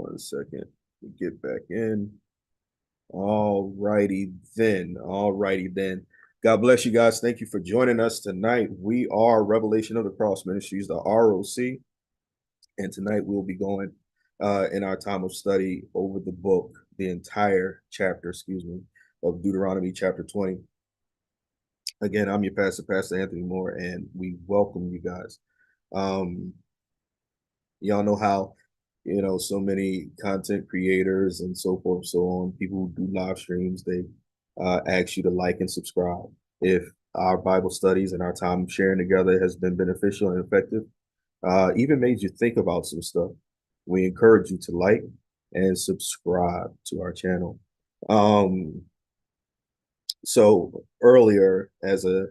1 second. Get back in. All righty then. All righty then. God bless you guys. Thank you for joining us tonight. We are Revelation of the Cross Ministries, the ROC, and tonight we'll be going in our time of study over the book, the entire chapter, of Deuteronomy chapter 20. Again, I'm your pastor, Pastor Anthony Moore, and we welcome you guys. Y'all know how so many content creators and so forth, so on, people who do live streams, they ask you to like and subscribe. If our Bible studies and our time sharing together has been beneficial and effective, even made you think about some stuff, we encourage you to like and subscribe to our channel. So earlier, as a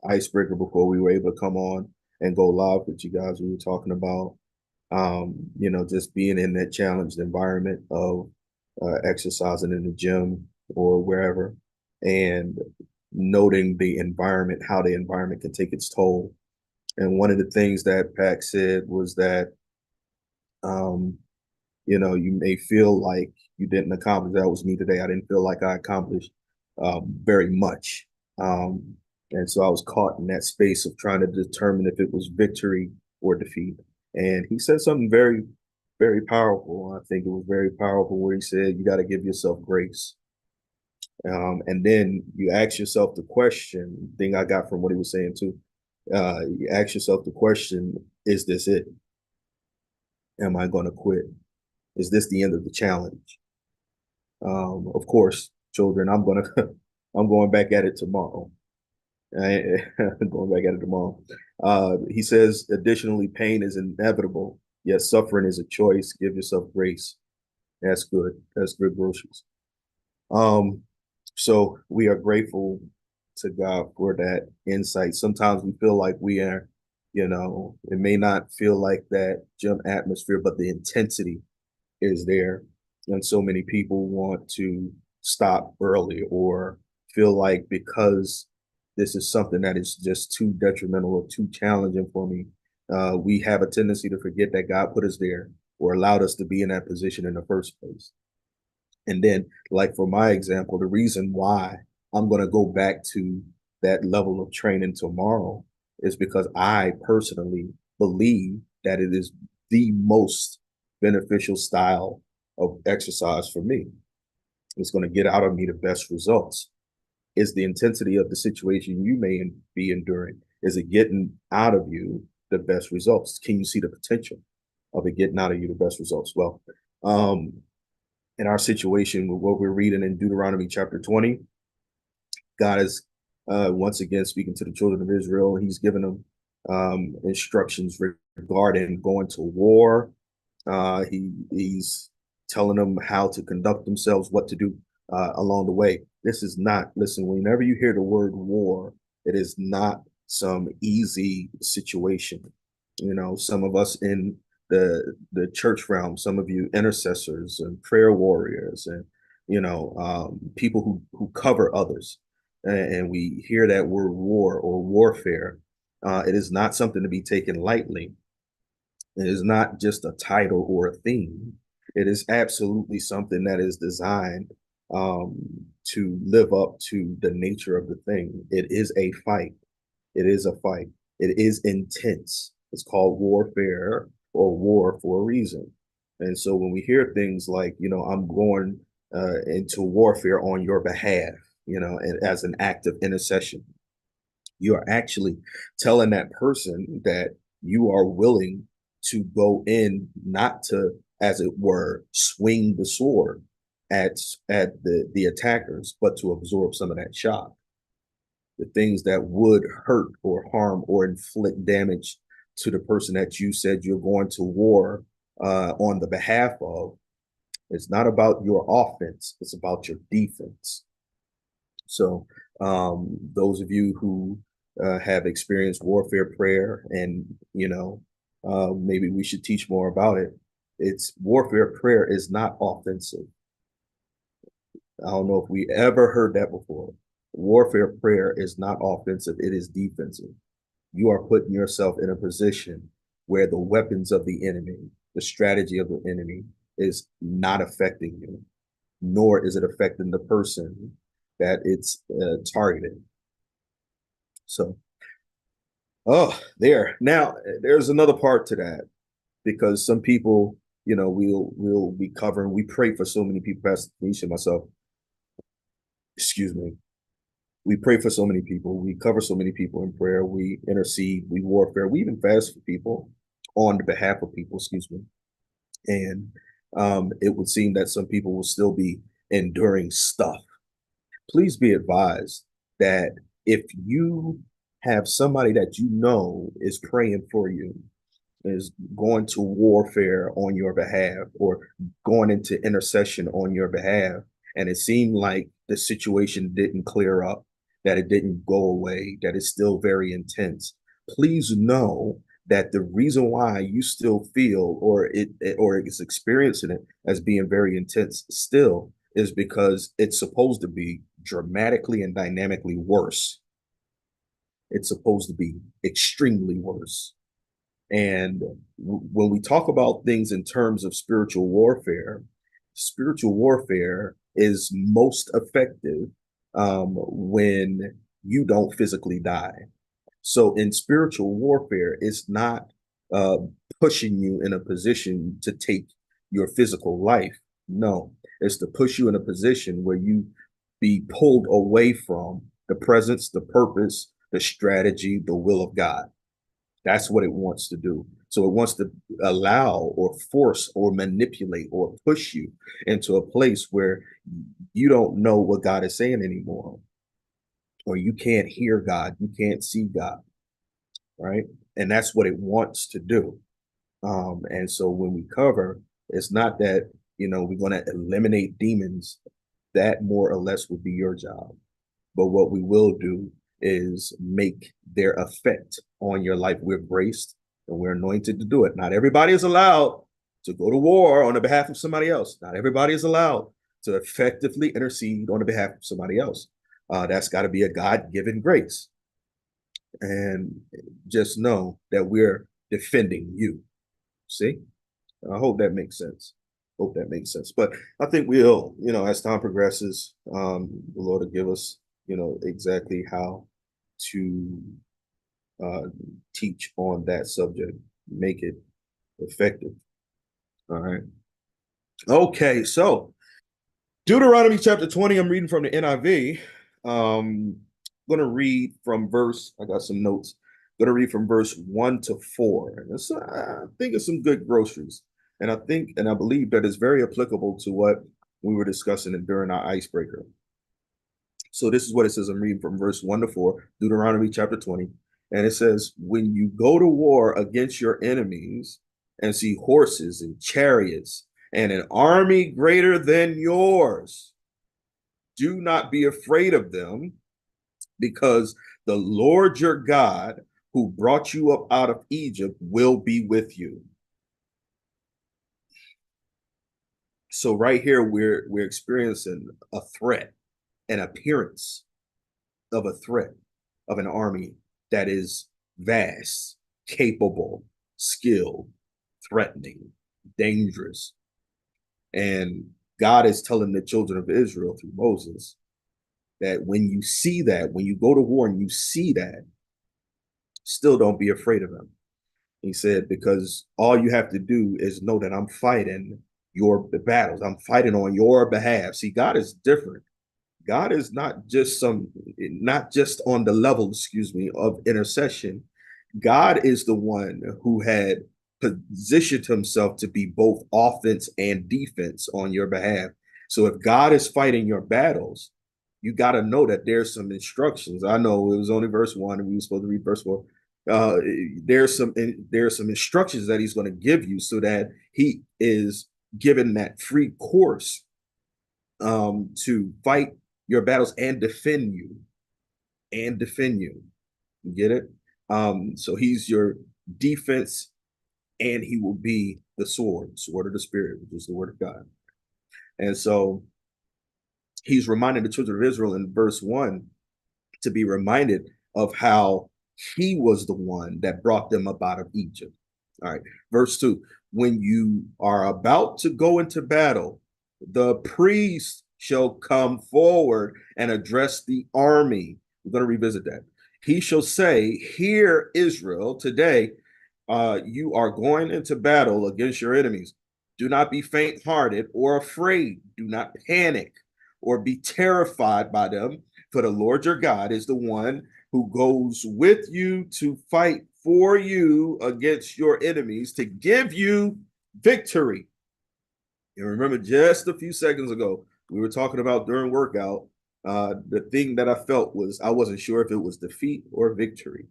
icebreaker before we were able to come on and go live with you guys, we were talking about just being in that challenged environment of exercising in the gym or wherever, and noting the environment, how the environment can take its toll. And one of the things that Pac said was that, you may feel like you didn't accomplish. That was me today. I didn't feel like I accomplished very much. And so I was caught in that space of trying to determine if it was victory or defeat. And he said something very, very powerful. I think it was very powerful where he said, you got to give yourself grace. And then you ask yourself the question, thing I got from what he was saying too, you ask yourself the question, is this it? Am I going to quit? Is this the end of the challenge? Of course, children, I'm going back at it tomorrow. Going back at it tomorrow. He says, additionally, pain is inevitable, yet suffering is a choice. Give yourself grace. That's good. That's good groceries. So we are grateful to God for that insight. Sometimes we feel like we are, it may not feel like that gym atmosphere, but the intensity is there. And so many people want to stop early or feel like because this is something that is just too detrimental or too challenging for me, we have a tendency to forget that God put us there or allowed us to be in that position in the first place. And then, like for my example, the reason why I'm going to go back to that level of training tomorrow is because I personally believe that it is the most beneficial style of exercise for me. It's going to get out of me the best results. Is the intensity of the situation you may be enduring, is it getting out of you the best results? Can you see the potential of it getting out of you the best results? Well, in our situation with what we're reading in Deuteronomy chapter 20, God is once again speaking to the children of Israel. He's given them instructions regarding going to war. He's telling them how to conduct themselves, what to do along the way. This is not, listen, whenever you hear the word war, it is not some easy situation. Some of us in the church realm, some of you intercessors and prayer warriors and, people who cover others. And we hear that word war or warfare. It is not something to be taken lightly. It is not just a title or a theme. It is absolutely something that is designed to live up to the nature of the thing. It is a fight. It is a fight. It is intense. It's called warfare or war for a reason. And so when we hear things like, I'm going into warfare on your behalf, and as an act of intercession, you are actually telling that person that you are willing to go in, not to, as it were, swing the sword at the attackers, but to absorb some of that shock. The things that would hurt or harm or inflict damage to the person that you said you're going to war on the behalf of. It's not about your offense, it's about your defense. So those of you who have experienced warfare prayer, and maybe we should teach more about it. It's warfare prayer is not offensive. I don't know if we ever heard that before. Warfare prayer is not offensive, it is defensive. You are putting yourself in a position where the weapons of the enemy, the strategy of the enemy is not affecting you, nor is it affecting the person that it's targeted. So, oh, there. Now, there's another part to that because some people, we'll be covering. We pray for so many people, Pastor Nisha, myself. Excuse me. We pray for so many people. We cover so many people in prayer. We intercede. We warfare. We even fast for people on the behalf of people. Excuse me. And it would seem that some people will still be enduring stuff. Please be advised that if you have somebody that you know is praying for you, is going to warfare on your behalf or going into intercession on your behalf, and it seemed like the situation didn't clear up, that it didn't go away, that it's still very intense, please know that the reason why you still feel or is experiencing it as being very intense still is because it's supposed to be dramatically and dynamically worse. It's supposed to be extremely worse. And when we talk about things in terms of spiritual warfare is most effective when you don't physically die. So in spiritual warfare, it's not uh, pushing you in a position to take your physical life. No, it's to push you in a position where you be pulled away from the presence, the purpose, the strategy, the will of God. That's what it wants to do. So it wants to allow or force or manipulate or push you into a place where you don't know what God is saying anymore, or you can't hear God, you can't see God, right? And that's what it wants to do. And so when we cover, it's not that, we're going to eliminate demons. That more or less would be your job. But what we will do is make their effect on your life. We're graced and we're anointed to do it. Not everybody is allowed to go to war on the behalf of somebody else. Not everybody is allowed to effectively intercede on the behalf of somebody else. That's got to be a God-given grace. And just know that we're defending you. See? I hope that makes sense. Hope that makes sense. But I think we'll, as time progresses, the Lord will give us, exactly how to teach on that subject, make it effective. All right. Okay, so Deuteronomy chapter 20, I'm reading from the NIV. I'm going to read from I got some notes. I'm going to read from verse 1 to 4. And I think it's some good groceries. And I believe that it's very applicable to what we were discussing during our icebreaker. So this is what it says. I'm reading from verse 1 to 4, Deuteronomy chapter 20. And it says, when you go to war against your enemies and see horses and chariots and an army greater than yours, do not be afraid of them, because the Lord your God, who brought you up out of Egypt, will be with you. So right here, we're experiencing a threat, an appearance of a threat of an army that is vast, capable, skilled, threatening, dangerous. And God is telling the children of Israel through Moses that when you see that, when you go to war and you see that, still don't be afraid of them. He said, because all you have to do is know that I'm fighting your battles. I'm fighting on your behalf. See, God is different. God is not just on the level, of intercession. God is the one who had positioned himself to be both offense and defense on your behalf. So if God is fighting your battles, you got to know that there's some instructions. I know it was only verse 1 and we were supposed to read verse 4. There's some instructions that he's going to give you so that he is given that free course to fight your battles and defend you. You get it? So he's your defense, and he will be the sword of the Spirit, which is the word of God. And so he's reminding the children of Israel in verse 1 to be reminded of how he was the one that brought them up out of Egypt. All right, verse 2. when you are about to go into battle, the priest shall come forward and address the army. We're going to revisit that. He shall say, Hear, Israel, today you are going into battle against your enemies. Do not be faint hearted or afraid. Do not panic or be terrified by them, for the Lord your God is the one who goes with you to fight for you against your enemies to give you victory. And remember, just a few seconds ago, we were talking about during workout, the thing that I felt was I wasn't sure if it was defeat or victory.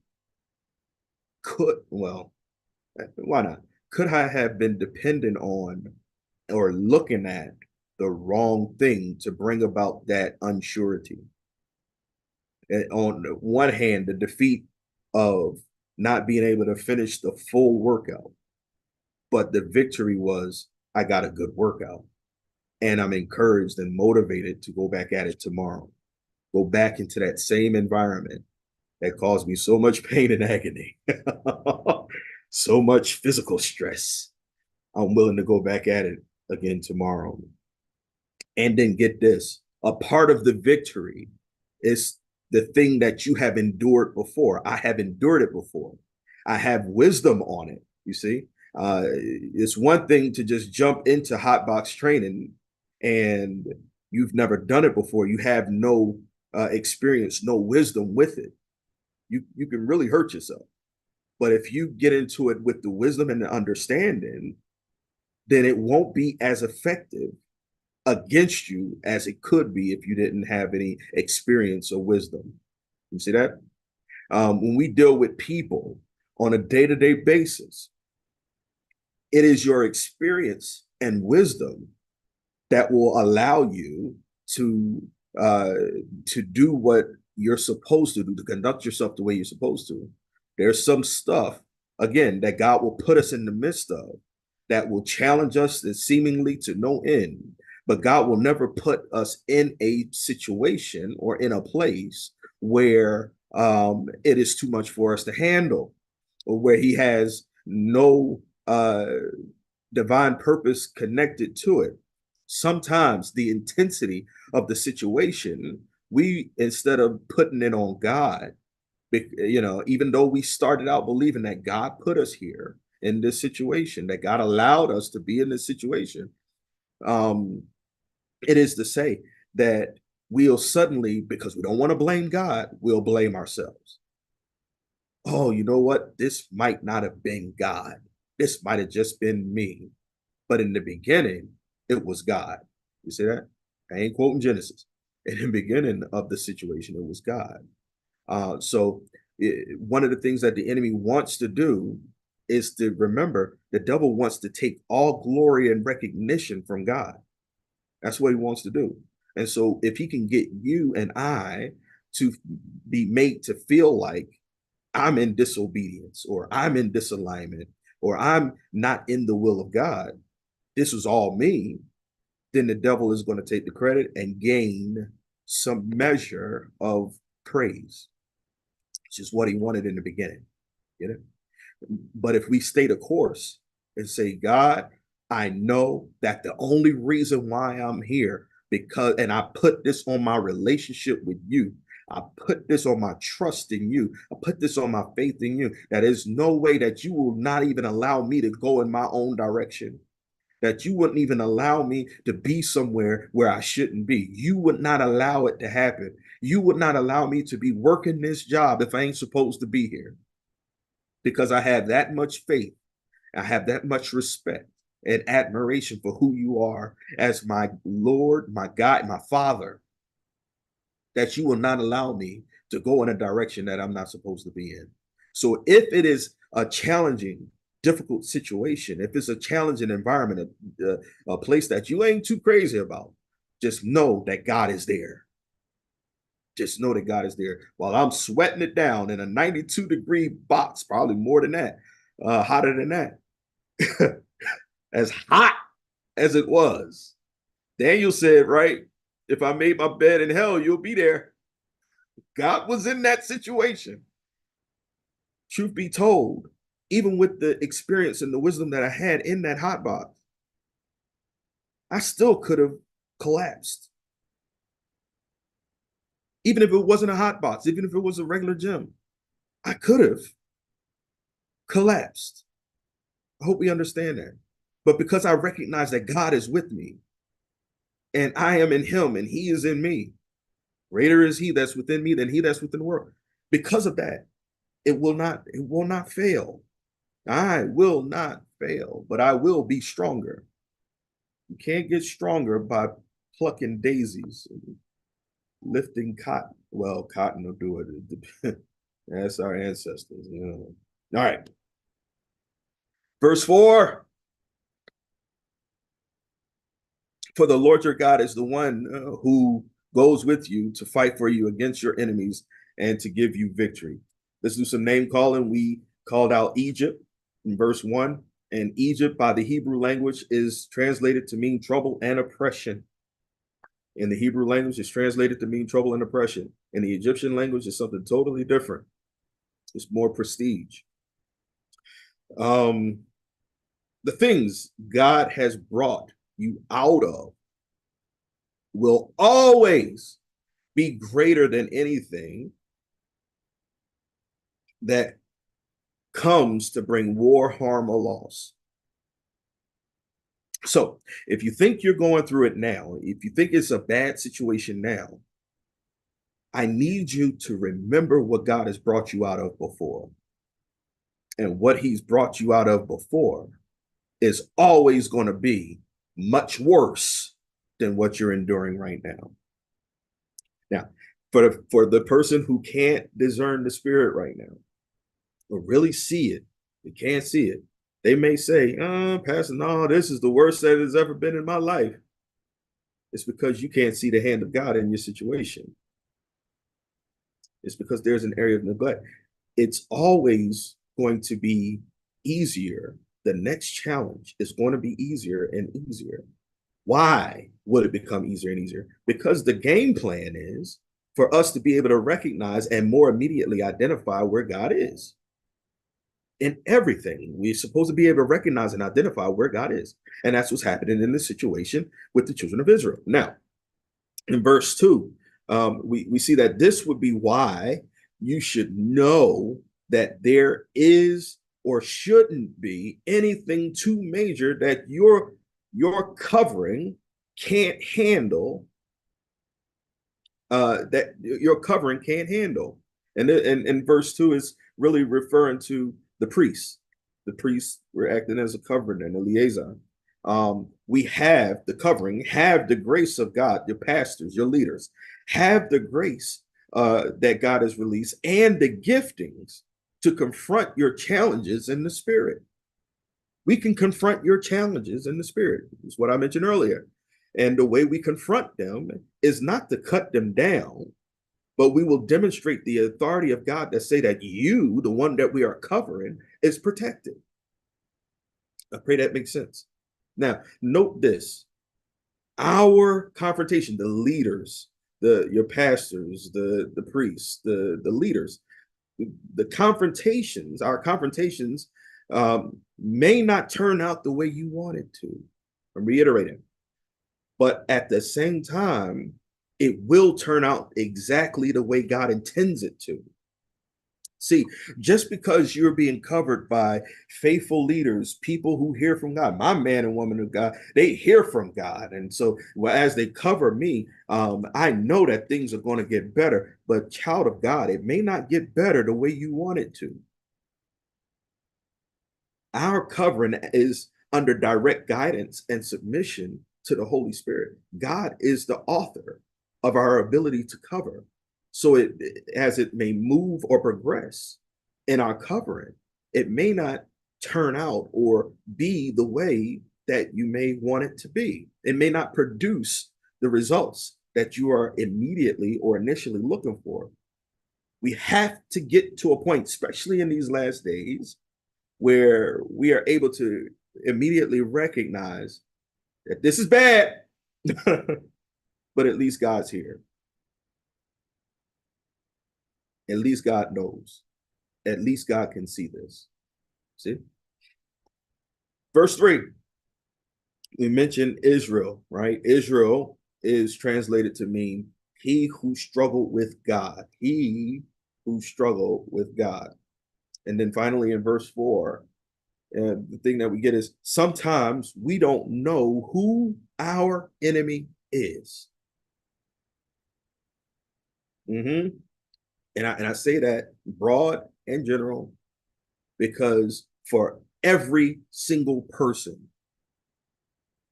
Well, why not? Could I have been dependent on or looking at the wrong thing to bring about that unsurety? And on one hand, the defeat of not being able to finish the full workout, but the victory was I got a good workout and I'm encouraged and motivated to go back at it tomorrow. Go back into that same environment that caused me so much pain and agony, so much physical stress. I'm willing to go back at it again tomorrow. And then get this, a part of the victory is the thing that you have endured before. I have endured it before. I have wisdom on it. You see, it's one thing to just jump into hot box training and you've never done it before. You have no experience, no wisdom with it. You can really hurt yourself. But if you get into it with the wisdom and the understanding, then it won't be as effective against you as it could be if you didn't have any experience or wisdom. You see that? When we deal with people on a day-to-day basis, it is your experience and wisdom that will allow you to do what you're supposed to do, to conduct yourself the way you're supposed to. There's some stuff, again, that God will put us in the midst of that will challenge us seemingly to no end. But God will never put us in a situation or in a place where it is too much for us to handle, or where He has no divine purpose connected to it. Sometimes the intensity of the situation, we, instead of putting it on God, even though we started out believing that God put us here in this situation, that God allowed us to be in this situation, it is to say that we'll suddenly, because we don't want to blame God, we'll blame ourselves. Oh, you know what? This might not have been God. This might have just been me. But in the beginning, it was God. You see that? I ain't quoting Genesis. In the beginning of the situation, it was God. One of the things that the enemy wants to do is to remember the devil wants to take all glory and recognition from God. That's what he wants to do. And so if he can get you and I to be made to feel like I'm in disobedience or I'm in disalignment or I'm not in the will of God, this was all me, then the devil is going to take the credit and gain some measure of praise, which is what he wanted in the beginning. You know? But if we stay the course and say, God, I know that the only reason why I'm here, and I put this on my relationship with you, I put this on my trust in you, I put this on my faith in you, that there's no way that you will not even allow me to go in my own direction, that you wouldn't even allow me to be somewhere where I shouldn't be. You would not allow it to happen. You would not allow me to be working this job if I ain't supposed to be here. Because I have that much faith, I have that much respect and admiration for who you are as my Lord, my God, my Father, that you will not allow me to go in a direction that I'm not supposed to be in. So if it is a challenging, difficult situation, if it's a challenging environment, a place that you ain't too crazy about, just know that God is there. Just know that God is there. While I'm sweating it down in a 92-degree box, probably more than that, hotter than that, as hot as it was. Daniel said, right, if I made my bed in hell, you'll be there. God was in that situation. Truth be told, Even with the experience and the wisdom that I had in that hot box, I still could have collapsed. Even if it wasn't a hot box, even if it was a regular gym, I could have collapsed. I hope we understand that. But because I recognize that God is with me and I am in him and he is in me, greater is he that's within me than he that's within the world. Because of that, it will not fail. I will not fail, but I will be stronger. You can't get stronger by plucking daisies and lifting cotton. Well, cotton will do it. That's our ancestors. All right. Verse 4. For the Lord your God is the one who goes with you to fight for you against your enemies and to give you victory. Let's do some name calling. We called out Egypt in verse 1. And Egypt by the Hebrew language is translated to mean trouble and oppression. In the Hebrew language, it's translated to mean trouble and oppression. In the Egyptian language, it's something totally different. It's more prestige. The things God has brought you out of will always be greater than anything that comes to bring war, harm, or loss. So if you think you're going through it now, if you think it's a bad situation now, I need you to remember what God has brought you out of before. And what he's brought you out of before is always going to be much worse than what you're enduring right now. Now, for the person who can't discern the spirit right now, or really see it, they can't see it. They may say, Pastor, no, this is the worst that has ever been in my life. It's because you can't see the hand of God in your situation. It's because there's an area of neglect. It's always going to be easier. The next challenge is going to be easier and easier. Why would it become easier and easier? Because the game plan is for us to be able to recognize and more immediately identify where God is. In everything, we're supposed to be able to recognize and identify where God is. And that's what's happening in this situation with the children of Israel. Now, in verse 2, we see that this would be why you should know that there is or shouldn't be anything too major that your covering can't handle, that your covering can't handle. And verse 2 is really referring to the priests. The priests were acting as a covering and a liaison. We have the covering, have the grace of God, your pastors, your leaders, have the grace that God has released and the giftings to confront your challenges in the spirit. We can confront your challenges in the spirit. It's what I mentioned earlier. And the way we confront them is not to cut them down, but we will demonstrate the authority of God that say that you, the one that we are covering, is protected. I pray that makes sense. Now, note this. Our confrontation, the leaders, your pastors, the priests, the leaders, the confrontations, our confrontations may not turn out the way you want it to. I'm reiterating. But at the same time, it will turn out exactly the way God intends it to. See, just because you're being covered by faithful leaders, people who hear from God, my man and woman of God, they hear from God. And so as they cover me, I know that things are going to get better. But child of God, it may not get better the way you want it to. Our covering is under direct guidance and submission to the Holy Spirit. God is the author of our ability to cover. So as it may move or progress in our covering, it may not turn out or be the way that you may want it to be. It may not produce the results that you are immediately or initially looking for. We have to get to a point, especially in these last days, where we are able to immediately recognize that this is bad, but at least God's here. At least God knows. At least God can see this. See, verse 3, we mentioned Israel, right? Israel is translated to mean he who struggled with God, he who struggled with God. And then finally in verse 4, the thing that we get is sometimes we don't know who our enemy is. Mm-hmm. And I say that broad and general because for every single person,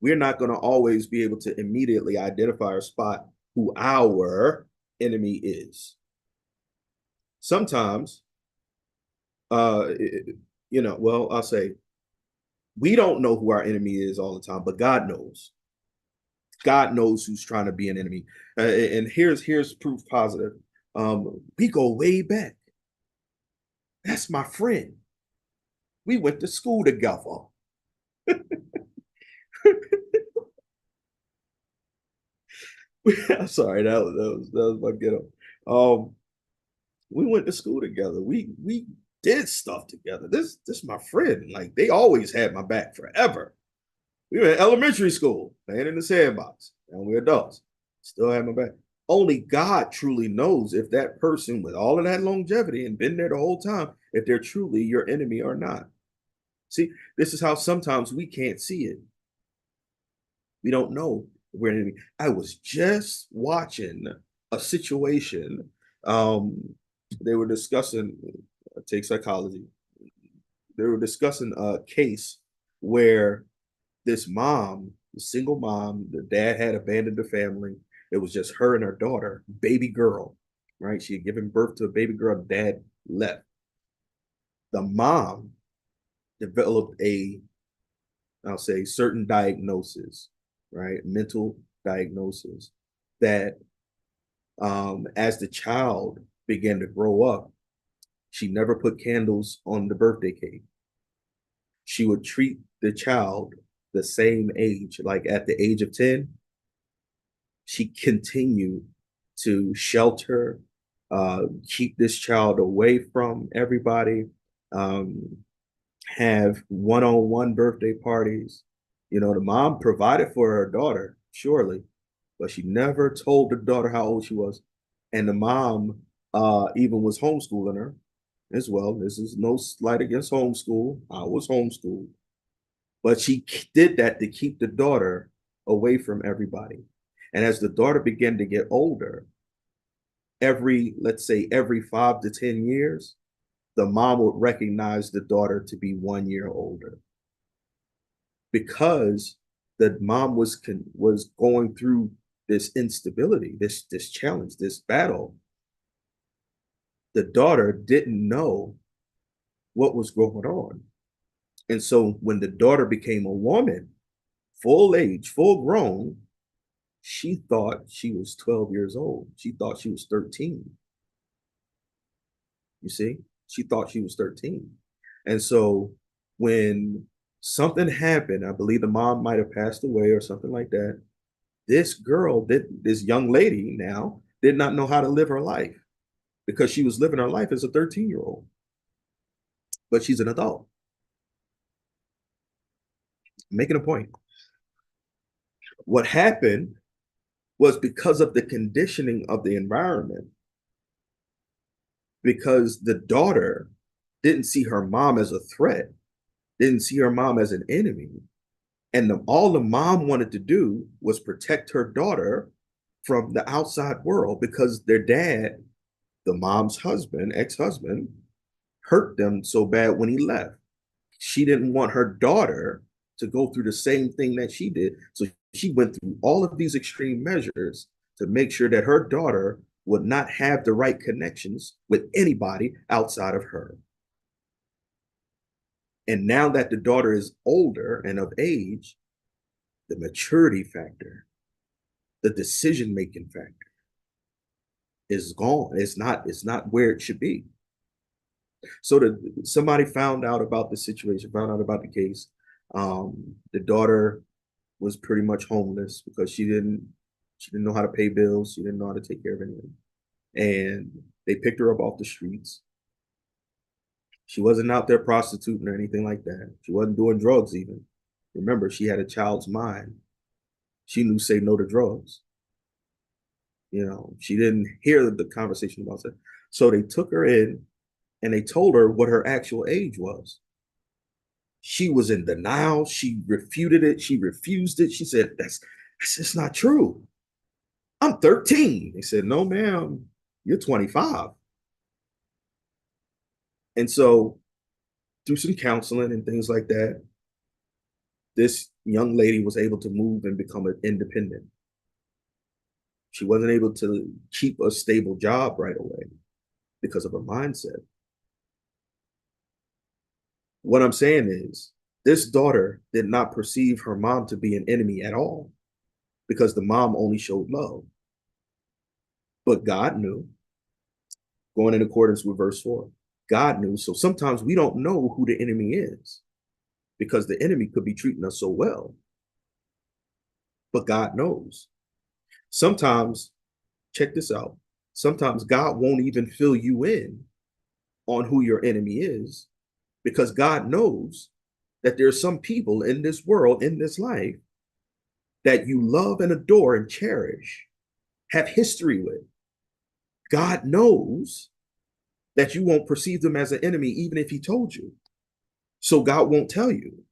we're not going to always be able to immediately identify or spot who our enemy is. Sometimes, uh, well, I'll say we don't know who our enemy is all the time, but God knows. God knows who's trying to be an enemy. And here's proof positive. We go way back. That's my friend. We went to school together. I'm sorry, that was my ghetto. Um, we went to school together. We did stuff together. This my friend. Like they always had my back forever. We were in elementary school, playing in the sandbox, and we're adults. Still have my back. Only God truly knows if that person with all of that longevity and been there the whole time, if they're truly your enemy or not. See, this is how sometimes we can't see it. We don't know if we're an enemy. I was just watching a situation. They were discussing, take psychology. They were discussing a case where this mom, the single mom, the dad had abandoned the family. It was just her and her daughter, baby girl, right? She had given birth to a baby girl. Dad left. The mom developed I'll say, certain diagnosis, right? Mental diagnosis that as the child began to grow up, she never put candles on the birthday cake. She would treat the child the same age, like at the age of 10, she continued to shelter, keep this child away from everybody, um, have one-on-one birthday parties. The mom provided for her daughter, surely, but she never told the daughter how old she was. And the mom even was homeschooling her as well. This is no slight against homeschool. I was homeschooled. But she did that to keep the daughter away from everybody. And as the daughter began to get older, let's say every 5 to 10 years, the mom would recognize the daughter to be 1 year older because the mom was going through this instability, this challenge, this battle. The daughter didn't know what was going on. And so when the daughter became a woman, full age, full grown, she thought she was 12 years old. She thought she was 13. You see, she thought she was 13. And so when something happened, I believe the mom might have passed away or something like that. This young lady now did not know how to live her life because she was living her life as a 13-year-old, but she's an adult. I'm making a point. What happened was because of the conditioning of the environment, because the daughter didn't see her mom as a threat, didn't see her mom as an enemy. And all the mom wanted to do was protect her daughter from the outside world because their dad, the mom's husband, ex-husband, hurt them so bad when he left. She didn't want her daughter to go through the same thing that she did. So she went through all of these extreme measures to make sure that her daughter would not have the right connections with anybody outside of her. And now that the daughter is older and of age, the maturity factor, the decision-making factor is gone. It's not where it should be. So somebody found out about the situation, found out about the case. The daughter was pretty much homeless because she didn't know how to pay bills. She didn't know how to take care of anything. And they picked her up off the streets. She wasn't out there prostituting or anything like that. She wasn't doing drugs even. Remember, she had a child's mind. She knew say no to drugs. You know, she didn't hear the conversation about that. So they took her in and they told her what her actual age was. She was in denial. She refuted it. She refused it. She said, that's just not true. I'm 13. They said, no, ma'am, you're 25. And so through some counseling and things like that, this young lady was able to move and become an independent. She wasn't able to keep a stable job right away because of her mindset. What I'm saying is, this daughter did not perceive her mom to be an enemy at all because the mom only showed love. But God knew, going in accordance with verse 4, God knew. So sometimes we don't know who the enemy is because the enemy could be treating us so well. But God knows. Sometimes, check this out, sometimes God won't even fill you in on who your enemy is because God knows that there's some people in this world, in this life, that you love and adore and cherish, have history with. God knows that you won't perceive them as an enemy, even if he told you. So God won't tell you.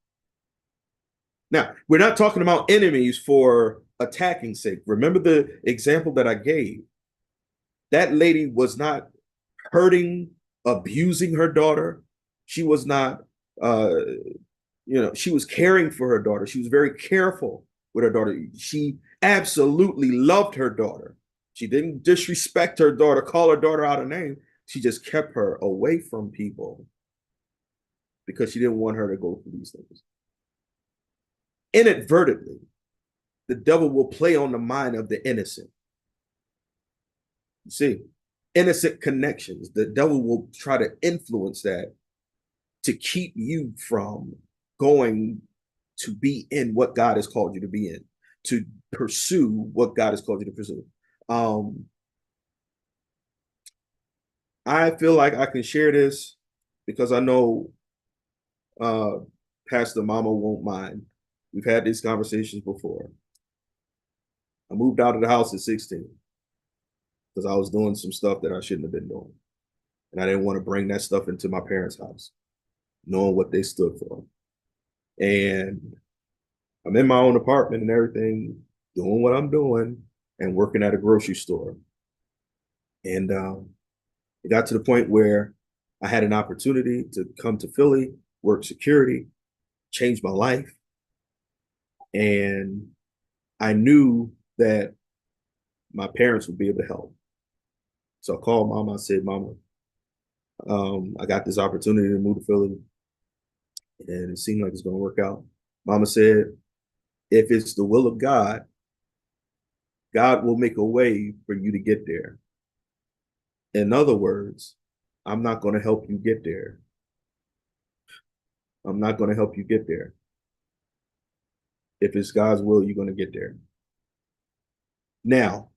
Now, we're not talking about enemies for attacking sake. Remember the example that I gave. That lady was not hurting, abusing her daughter. She was not, she was caring for her daughter. She was very careful with her daughter. She absolutely loved her daughter. She didn't disrespect her daughter, call her daughter out of name. She just kept her away from people because she didn't want her to go through these things. Inadvertently, the devil will play on the mind of the innocent. You see, innocent connections. The devil will try to influence that to keep you from going to be in what God has called you to be in, to pursue what God has called you to pursue. I feel like I can share this because I know Pastor Mama won't mind. We've had these conversations before. I moved out of the house at 16 because I was doing some stuff that I shouldn't have been doing. And I didn't want to bring that stuff into my parents' house, knowing what they stood for. And I'm in my own apartment and everything, doing what I'm doing and working at a grocery store. And it got to the point where I had an opportunity to come to Philly, work security, change my life. And I knew that my parents would be able to help. So I called Mama. I said, Mama, I got this opportunity to move to Philly, and it seemed like it's going to work out. Mama said, if it's the will of God, God will make a way for you to get there. In other words, I'm not going to help you get there. I'm not going to help you get there. If it's God's will, you're going to get there. Now,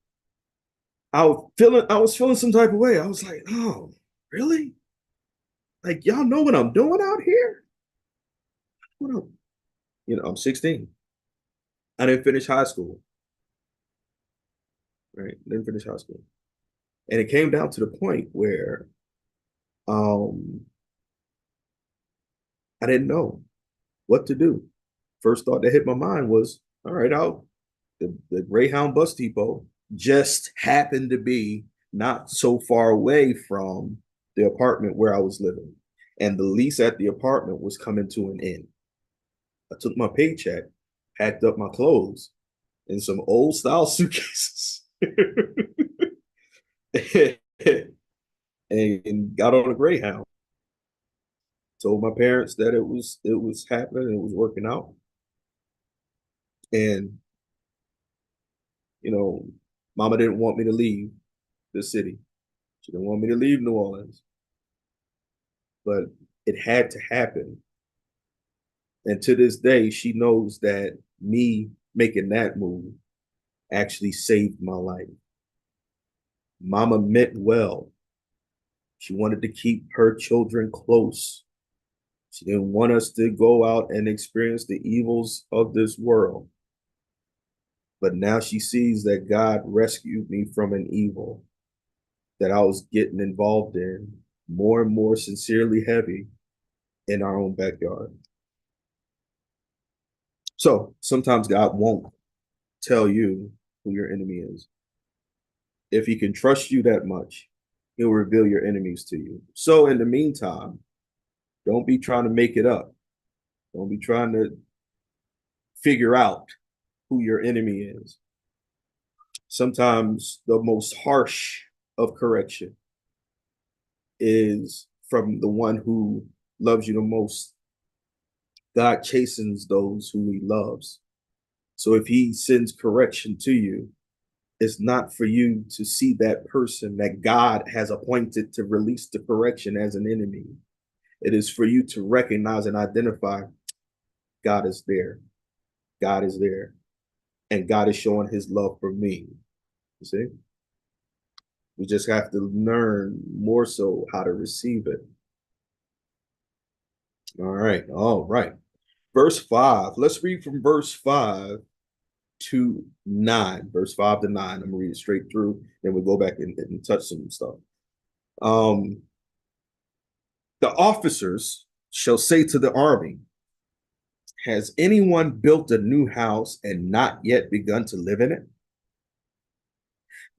I was feeling some type of way. I was like, oh, really? Like, y'all know what I'm doing out here? I'm 16. I didn't finish high school. Right? Didn't finish high school. And it came down to the point where I didn't know what to do. First thought that hit my mind was, all right, the Greyhound bus depot just happened to be not so far away from the apartment where I was living. And the lease at the apartment was coming to an end. I took my paycheck, packed up my clothes in some old style suitcases, and got on a Greyhound. Told my parents that it was happening, it was working out. And Mama didn't want me to leave the city. She didn't want me to leave New Orleans. But it had to happen. And to this day, she knows that me making that move actually saved my life. Mama meant well. She wanted to keep her children close. She didn't want us to go out and experience the evils of this world. But now she sees that God rescued me from an evil that I was getting involved in, more and more sincerely heavy in our own backyard. So sometimes God won't tell you who your enemy is. If he can trust you that much, he'll reveal your enemies to you. So in the meantime, don't be trying to make it up. Don't be trying to figure out who your enemy is. Sometimes the most harsh of correction is from the one who loves you the most. God chastens those who he loves. So if he sends correction to you, it's not for you to see that person that God has appointed to release the correction as an enemy. It is for you to recognize and identify God is there. God is there. And God is showing his love for me. You see? We just have to learn more so how to receive it. All right. All right. Verse 5. Let's read from verse 5 to 9. Verse 5 to 9. I'm going to read it straight through. Then we'll go back and touch some stuff. The officers shall say to the army, has anyone built a new house and not yet begun to live in it?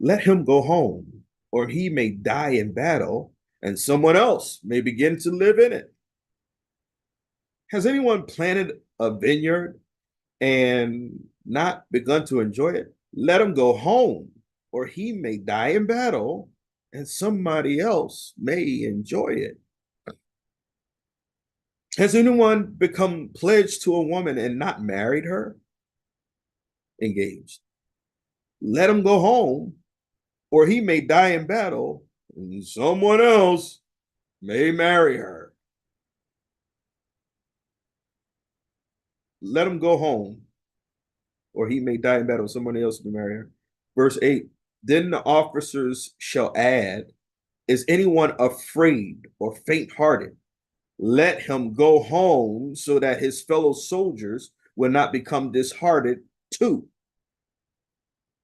Let him go home, or he may die in battle, and someone else may begin to live in it. Has anyone planted a vineyard and not begun to enjoy it? Let him go home, or he may die in battle, and somebody else may enjoy it. Has anyone become pledged to a woman and not married her? Engaged. Let him go home, or he may die in battle, and someone else may marry her. Let him go home, or he may die in battle, and someone else may marry her. Verse 8, then the officers shall add, is anyone afraid or faint-hearted? Let him go home so that his fellow soldiers will not become disheartened too.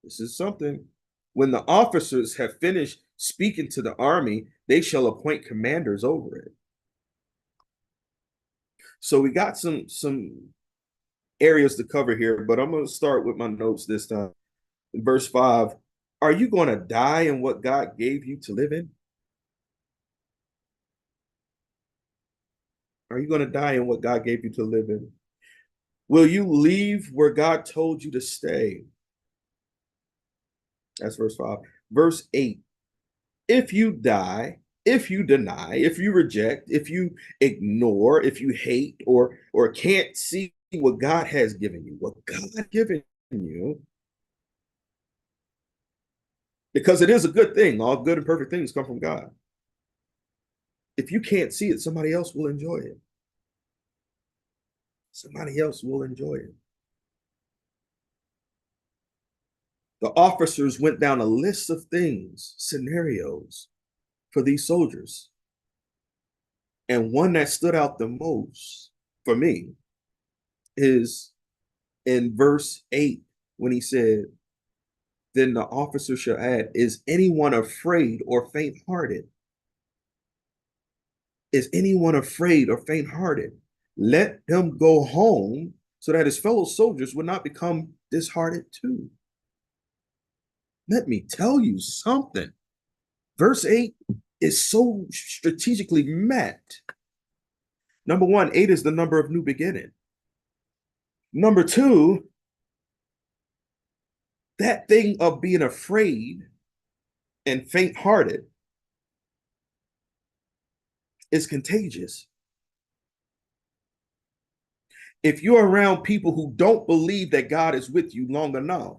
This is something. When the officers have finished speaking to the army, they shall appoint commanders over it. So we got some areas to cover here, but I'm going to start with my notes this time. In verse 5, are you going to die in what God gave you to live in? Are you going to die in what God gave you to live in? Will you leave where God told you to stay? That's verse 5. Verse 8. If you die, if you deny, if you reject, if you ignore, if you hate or can't see what God has given you, what God has given you, because it is a good thing. All good and perfect things come from God. If you can't see it, somebody else will enjoy it. Somebody else will enjoy it. The officers went down a list of things, scenarios for these soldiers. And one that stood out the most for me is in verse 8 when he said, then the officer shall add, is anyone afraid or faint-hearted? Is anyone afraid or faint-hearted? Let him go home so that his fellow soldiers will not become disheartened too. Let me tell you something. Verse 8 is so strategically met. Number one, 8 is the number of new beginning. Number two, that thing of being afraid and faint-hearted is contagious. If you're around people who don't believe that God is with you long enough,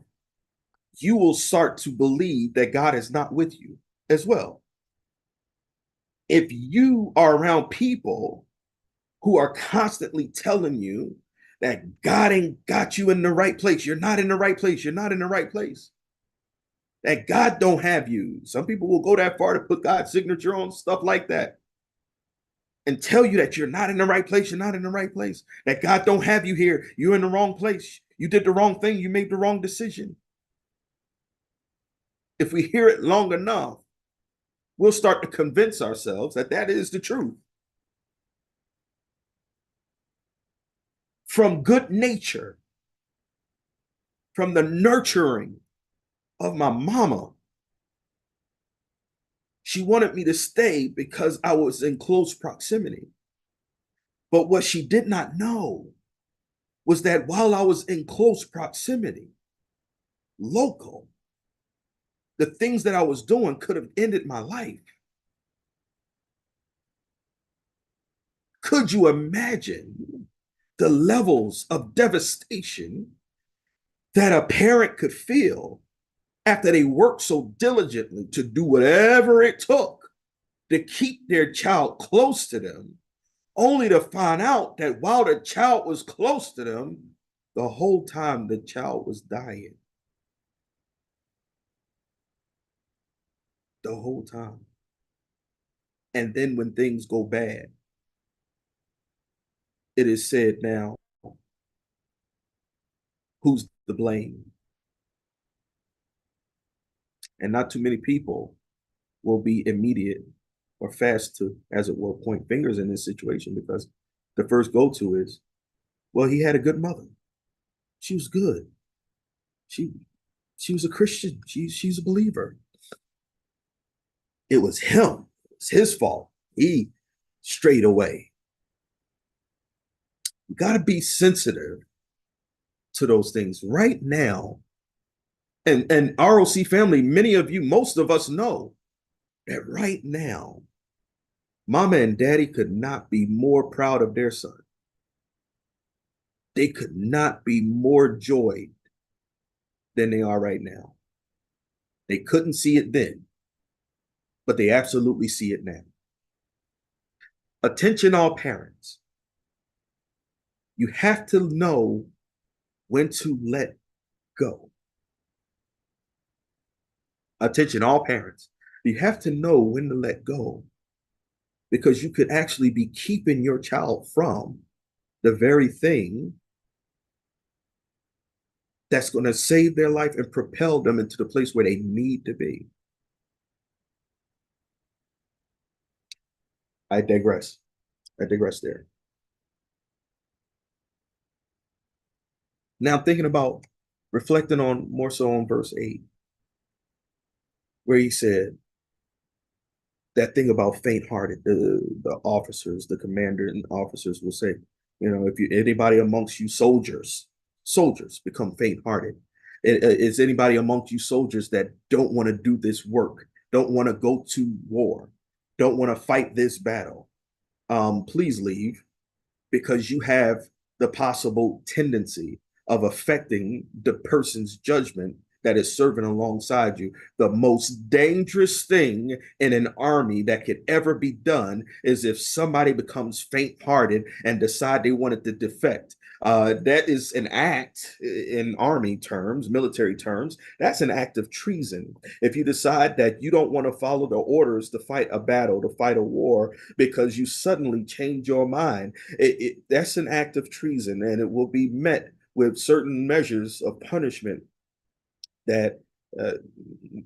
you will start to believe that God is not with you as well. If you are around people who are constantly telling you that God ain't got you in the right place, you're not in the right place, you're not in the right place, that God don't have you. Some people will go that far to put God's signature on stuff like that and tell you that you're not in the right place. You're not in the right place. That God don't have you here. You're in the wrong place. You did the wrong thing. You made the wrong decision. If we hear it long enough, we'll start to convince ourselves that that is the truth. From good nature, from the nurturing of my mama, she wanted me to stay because I was in close proximity. But what she did not know was that while I was in close proximity, local, the things that I was doing could have ended my life. Could you imagine the levels of devastation that a parent could feel after they worked so diligently to do whatever it took to keep their child close to them, only to find out that while the child was close to them, the whole time the child was dying? The whole time. And then when things go bad, it is said now, who's to blame? And not too many people will be immediate or fast to, as it were, point fingers in this situation, because the first go-to is, well, he had a good mother. She was good. She she was a Christian. She's a believer. It was him. It's his fault. He strayed away. You got to be sensitive to those things right now. And ROC family, many of you, most of us know that right now, mama and daddy could not be more proud of their son. They could not be more joyed than they are right now. They couldn't see it then, but they absolutely see it now. Attention, all parents. You have to know when to let go. Attention, all parents. You have to know when to let go, because you could actually be keeping your child from the very thing that's going to save their life and propel them into the place where they need to be. I digress. I digress there. Now, thinking about reflecting on more so on verse 8, where he said that thing about faint-hearted. The officers, the commander and officers will say, you know, if you anybody amongst you soldiers become faint-hearted. Is anybody amongst you soldiers that don't want to do this work, don't want to go to war, don't want to fight this battle? Please leave, because you have the possible tendency of affecting the person's judgment that is serving alongside you. The most dangerous thing in an army that could ever be done is if somebody becomes faint-hearted and decide they wanted to defect. That is an act in army terms, military terms. That's an act of treason. If you decide that you don't want to follow the orders to fight a battle, to fight a war, because you suddenly change your mind, that's an act of treason, and it will be met with certain measures of punishment that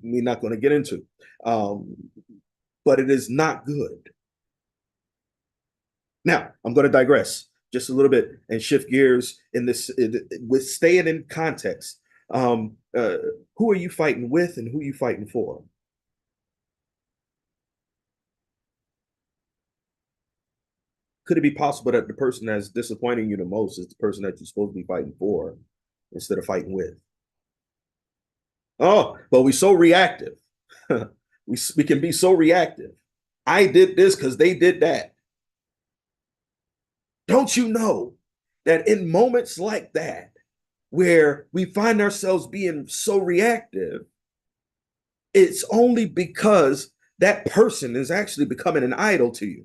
we're not going to get into. But it is not good. Now, I'm going to digress just a little bit and shift gears in this, with staying in context. Who are you fighting with and who are you fighting for? Could it be possible that the person that's disappointing you the most is the person that you're supposed to be fighting for instead of fighting with? Oh, but we're so reactive. we can be so reactive. I did this because they did that. Don't you know that in moments like that, where we find ourselves being so reactive, it's only because that person is actually becoming an idol to you?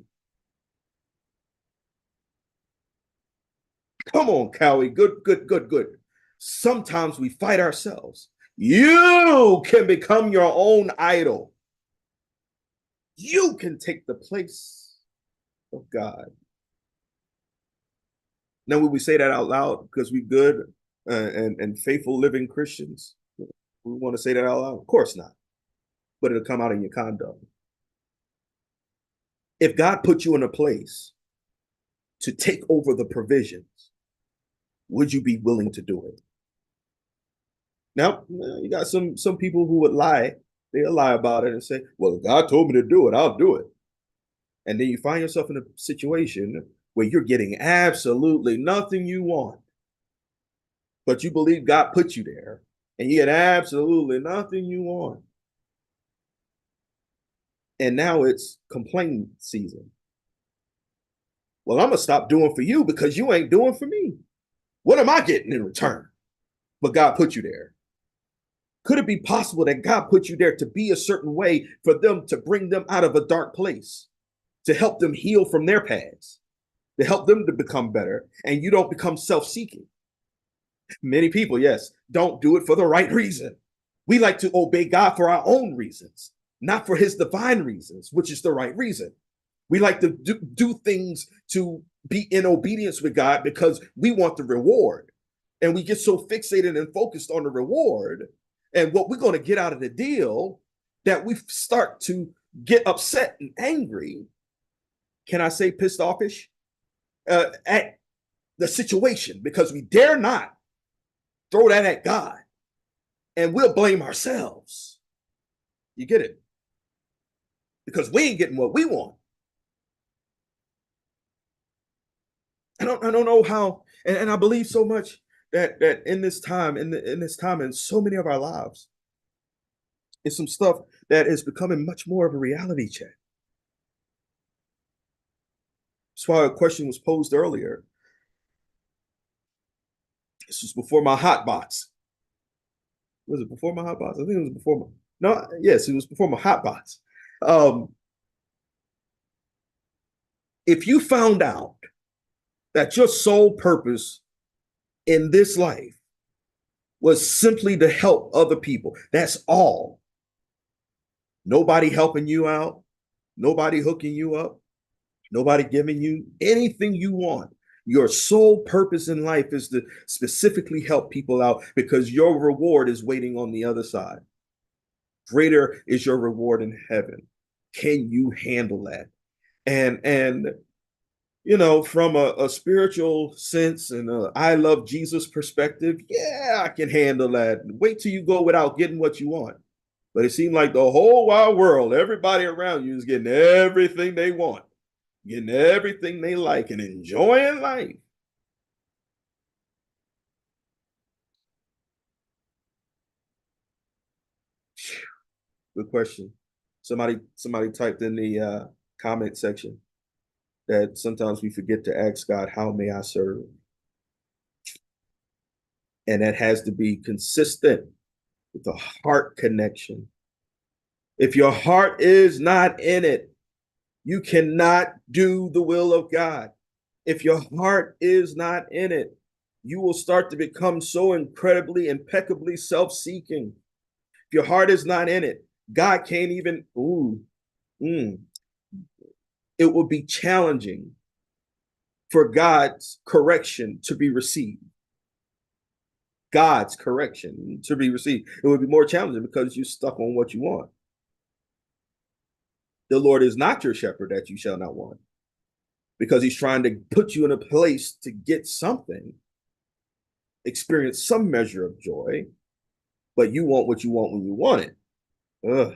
Come on, Cowie. Good, good, good, good. Sometimes we fight ourselves. You can become your own idol. You can take the place of God. Now, would we say that out loud because we good and faithful living Christians? We want to say that out loud? Of course not. But it'll come out in your conduct. If God put you in a place to take over the provisions, would you be willing to do it? Now, you got some people who would lie. They'll lie about it and say, well, if God told me to do it, I'll do it. And then you find yourself in a situation where you're getting absolutely nothing you want, but you believe God put you there, and you get absolutely nothing you want. And now it's complaint season. Well, I'm going to stop doing for you because you ain't doing for me. What am I getting in return? But God put you there. Could it be possible that God put you there to be a certain way for them, to bring them out of a dark place, to help them heal from their past, to help them to become better, and you don't become self-seeking? Many people, yes, don't do it for the right reason. We like to obey God for our own reasons, not for his divine reasons, which is the right reason. We like to do things to be in obedience with God because we want the reward. And we get so fixated and focused on the reward and what we're going to get out of the deal that we start to get upset and angry. Can I say pissed offish? At the situation, because we dare not throw that at God and we'll blame ourselves. You get it? Because we ain't getting what we want. I don't know how, and I believe so much that in this time, in this time, in so many of our lives, it's some stuff that is becoming much more of a reality check. That's why a question was posed earlier. This was before my hot box. Was it before my hot box? I think it was before my, no, yes, it was before my hot box. If you found out that your sole purpose in this life was simply to help other people, that's all. Nobody helping you out, nobody hooking you up, nobody giving you anything you want. Your sole purpose in life is to specifically help people out because your reward is waiting on the other side. Greater is your reward in heaven. Can you handle that? And you know, from a spiritual sense and a I love Jesus perspective, yeah, I can handle that. Wait till you go without getting what you want. But it seemed like the whole wide world, everybody around you is getting everything they want, getting everything they like, and enjoying life. Good question. Somebody typed in the comment section that sometimes we forget to ask God, how may I serve? And that has to be consistent with the heart connection. If your heart is not in it, you cannot do the will of God. If your heart is not in it, you will start to become so incredibly, impeccably self-seeking. If your heart is not in it, God can't even, it will be challenging for God's correction to be received. God's correction to be received. It would be more challenging because you're stuck on what you want. The Lord is not your shepherd that you shall not want, because he's trying to put you in a place to get something, experience some measure of joy, but you want what you want when you want it. Ugh.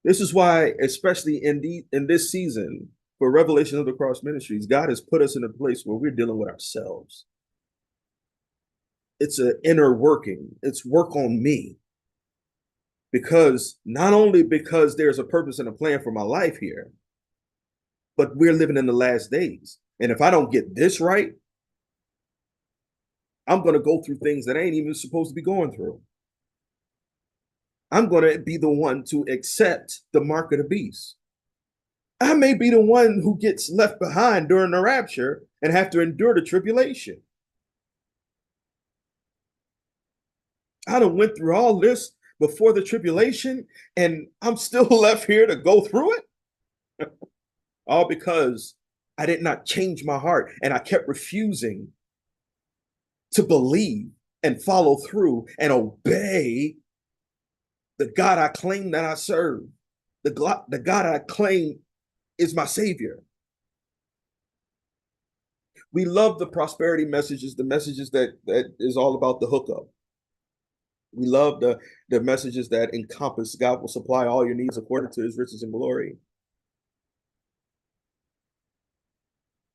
This is why, especially in this season for Revelation of the Cross Ministries, God has put us in a place where we're dealing with ourselves. It's an inner working. It's work on me. Because not only because there's a purpose and a plan for my life here, but we're living in the last days. And if I don't get this right, I'm going to go through things that I ain't even supposed to be going through. I'm going to be the one to accept the mark of the beast. I may be the one who gets left behind during the rapture and have to endure the tribulation. I done went through all this before the tribulation, and I'm still left here to go through it. All because I did not change my heart and I kept refusing to believe and follow through and obey the God I claim that I serve, the God I claim is my savior. We love the prosperity messages, the messages that is all about the hookup. We love the messages that encompass God will supply all your needs according to his riches and glory.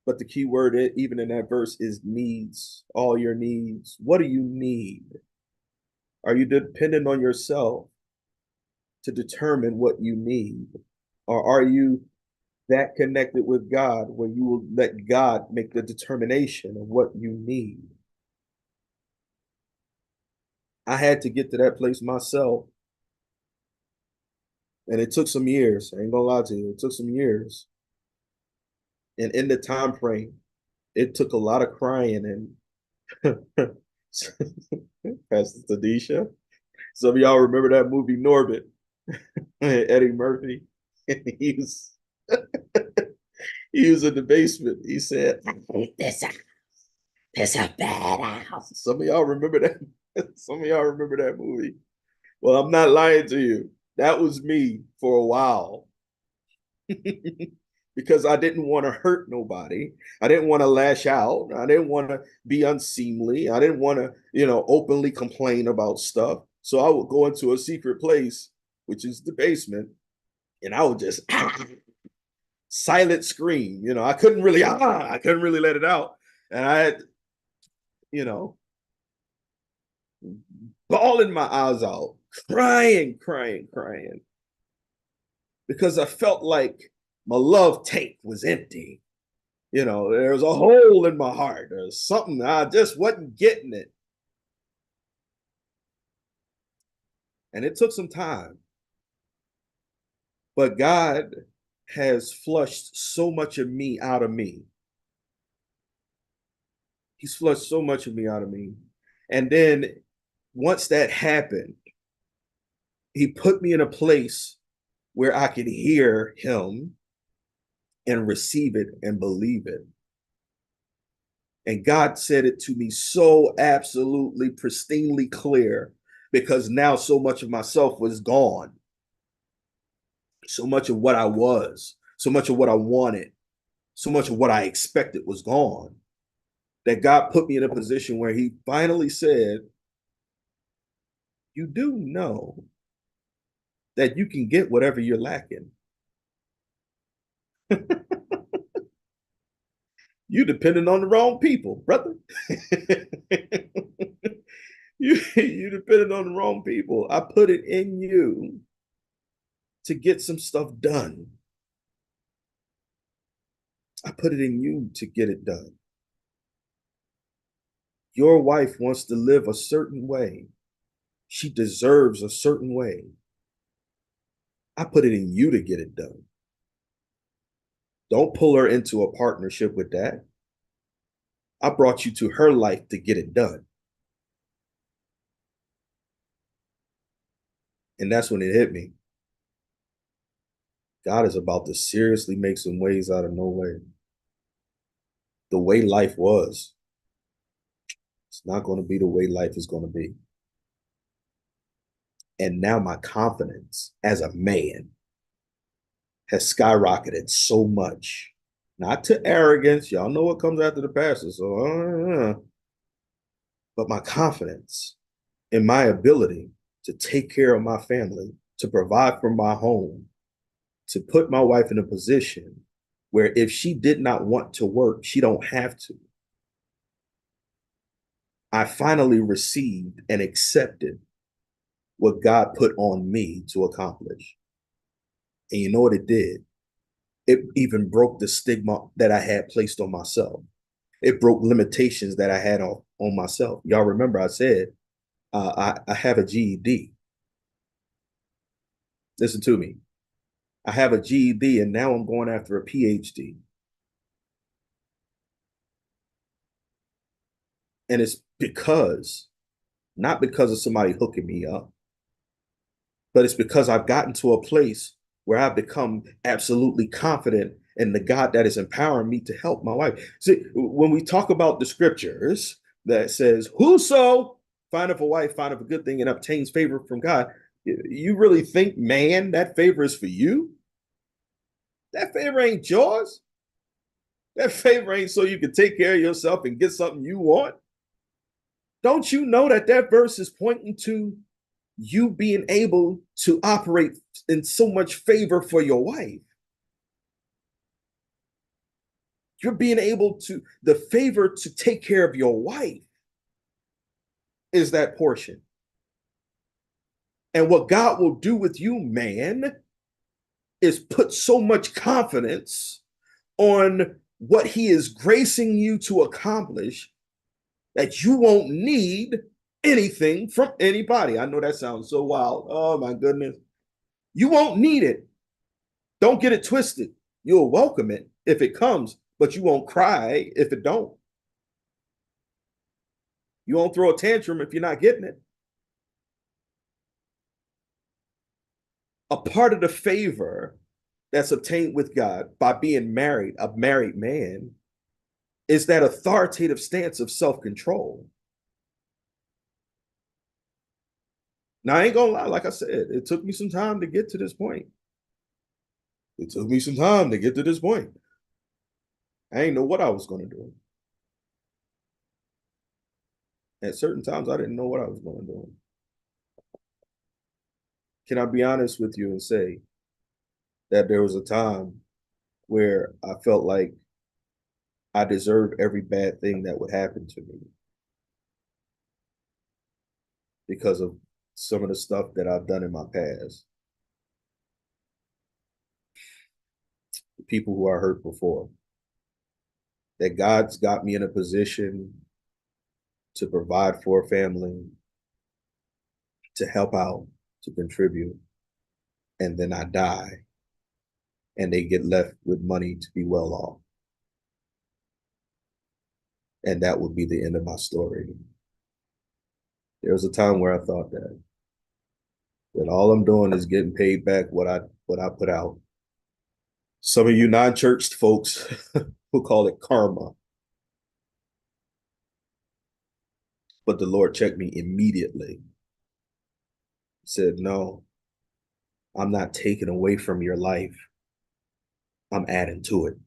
But the key word, even in that verse, is needs, all your needs. What do you need? Are you dependent on yourself to determine what you need? Or are you that connected with God where you will let God make the determination of what you need? I had to get to that place myself. And it took some years. I ain't gonna lie to you. It took some years. And in the time frame, it took a lot of crying and Pastor Tadisha. Some of y'all remember that movie Norbit, Eddie Murphy. he was he was in the basement. He said, "I hate this house. This is a bad house." Some of y'all remember that. Some of y'all remember that movie. Well, I'm not lying to you. That was me for a while. Because I didn't want to hurt nobody. I didn't want to lash out. I didn't want to be unseemly. I didn't want to, openly complain about stuff. So I would go into a secret place, which is the basement, and I would just silent scream. I couldn't really let it out. And I had, you know, bawling my eyes out, crying, crying, crying. Because I felt like my love tank was empty. There was a hole in my heart. There's something, I just wasn't getting it. And it took some time. But God has flushed so much of me out of me. He's flushed so much of me out of me. And then once that happened, he put me in a place where I could hear him and receive it and believe it. And God said it to me so absolutely pristinely clear, because now so much of myself was gone. So much of what I was, so much of what I wanted, so much of what I expected was gone, that God put me in a position where he finally said, you do know that you can get whatever you're lacking. You depending on the wrong people, brother. you depended on the wrong people. I put it in you to get some stuff done. I put it in you to get it done. Your wife wants to live a certain way. She deserves a certain way. I put it in you to get it done. Don't pull her into a partnership with that. I brought you to her life to get it done. And that's when it hit me. God is about to seriously make some ways out of no way. The way life was, it's not going to be the way life is going to be. And now my confidence as a man has skyrocketed so much. Not to arrogance. Y'all know what comes after the pastor. So, but my confidence in my ability to take care of my family, to provide for my home, to put my wife in a position where if she did not want to work, she don't have to. I finally received and accepted what God put on me to accomplish. And you know what it did? It even broke the stigma that I had placed on myself. It broke limitations that I had on myself. Y'all remember I said, I have a GED. Listen to me. I have a GED and now I'm going after a PhD. And it's because not because of somebody hooking me up, but it's because I've gotten to a place where I've become absolutely confident in the God that is empowering me to help my wife. See, when we talk about the scriptures that says, whoso findeth a wife, findeth a good thing and obtains favor from God, you really think, man, that favor is for you? That favor ain't yours. That favor ain't so you can take care of yourself and get something you want. Don't you know that that verse is pointing to you being able to operate in so much favor for your wife? You're being able to, the favor to take care of your wife is that portion. And what God will do with you, man, is put so much confidence on what he is gracing you to accomplish that you won't need anything from anybody. I know that sounds so wild. Oh my goodness. You won't need it. Don't get it twisted. You'll welcome it if it comes, but you won't cry if it don't. You won't throw a tantrum if you're not getting it. A part of the favor that's obtained with God by being married, a married man, is that authoritative stance of self-control. Now, I ain't gonna lie, like I said, it took me some time to get to this point. It took me some time to get to this point. I didn't know what I was going to do. At certain times, I didn't know what I was going to do. Can I be honest with you and say that there was a time where I felt like I deserved every bad thing that would happen to me because of some of the stuff that I've done in my past. The people who I hurt before. That God's got me in a position to provide for a family, to help out, to contribute, and then I die, and they get left with money to be well off. And that would be the end of my story. There was a time where I thought that all I'm doing is getting paid back what I put out. Some of you non-churched folks who call it karma. But the Lord checked me immediately. He said, no, I'm not taking away from your life. I'm adding to it.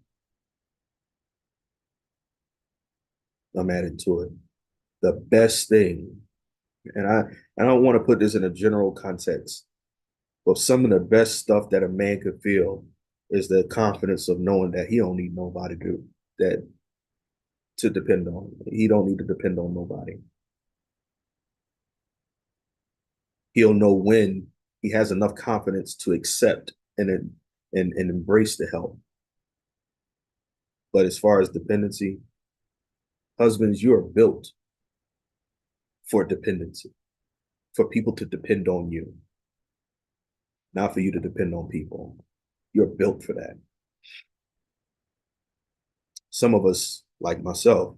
I'm adding to it. The best thing, and I don't want to put this in a general context, but some of the best stuff that a man could feel is the confidence of knowing that he don't need nobody to depend on. He don't need to depend on nobody. He'll know when he has enough confidence to accept and embrace the help. But as far as dependency, husbands, you are built for dependency, for people to depend on you, not for you to depend on people. You're built for that. Some of us, like myself,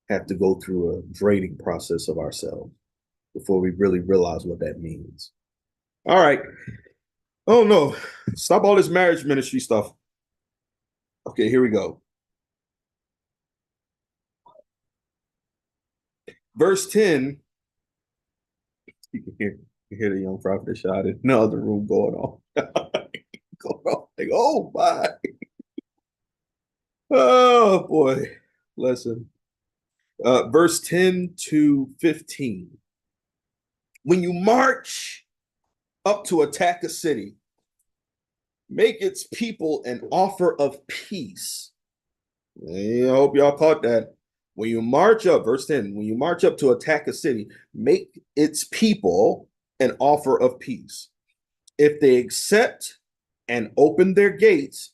have to go through a draining process of ourselves before we really realize what that means. All right. Oh no, stop all this marriage ministry stuff. Okay, here we go. Verse 10, you can hear the young prophet shot in the other room going on. Going on. Like, oh my. Oh boy. Listen. Verse 10 to 15. When you march up to attack a city, make its people an offer of peace. I hope y'all caught that. When you march up, verse 10, when you march up to attack a city, make its people an offer of peace. If they accept and open their gates,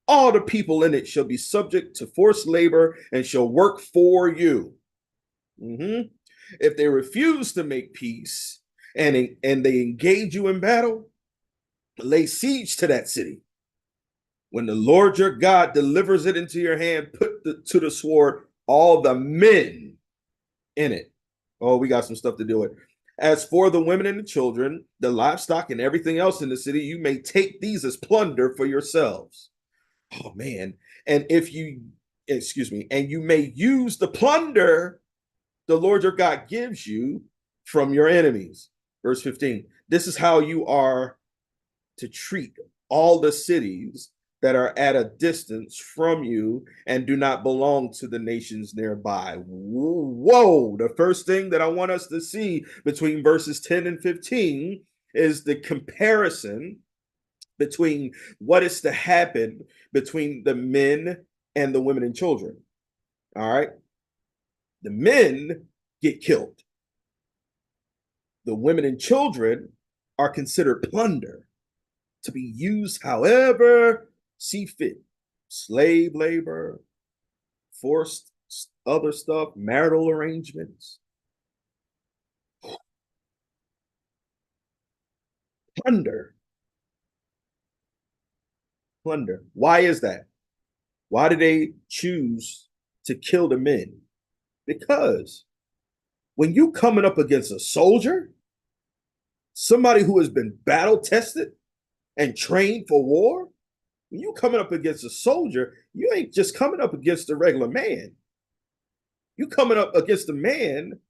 all the people in it shall be subject to forced labor and shall work for you. If they refuse to make peace and they engage you in battle, lay siege to that city. When the Lord your God delivers it into your hand, put to the sword all the men in it. Oh, we got some stuff to deal with. As for the women and the children, the livestock, and everything else in the city, you may take these as plunder for yourselves. Oh man. And if you, excuse me, and you may use the plunder the Lord your God gives you from your enemies. Verse 15. This is how you are to treat all the cities that are at a distance from you and do not belong to the nations nearby. Whoa. The first thing that I want us to see between verses 10 and 15 is the comparison between what is to happen between the men and the women and children. All right. The men get killed. The women and children are considered plunder to be used however see fit. Slave labor, forced other stuff, marital arrangements. Plunder. Plunder. Why is that? Why do they choose to kill the men? Because when you coming up against a soldier, somebody who has been battle tested and trained for war, when you coming up against a soldier, you ain't just coming up against a regular man. You coming up against a man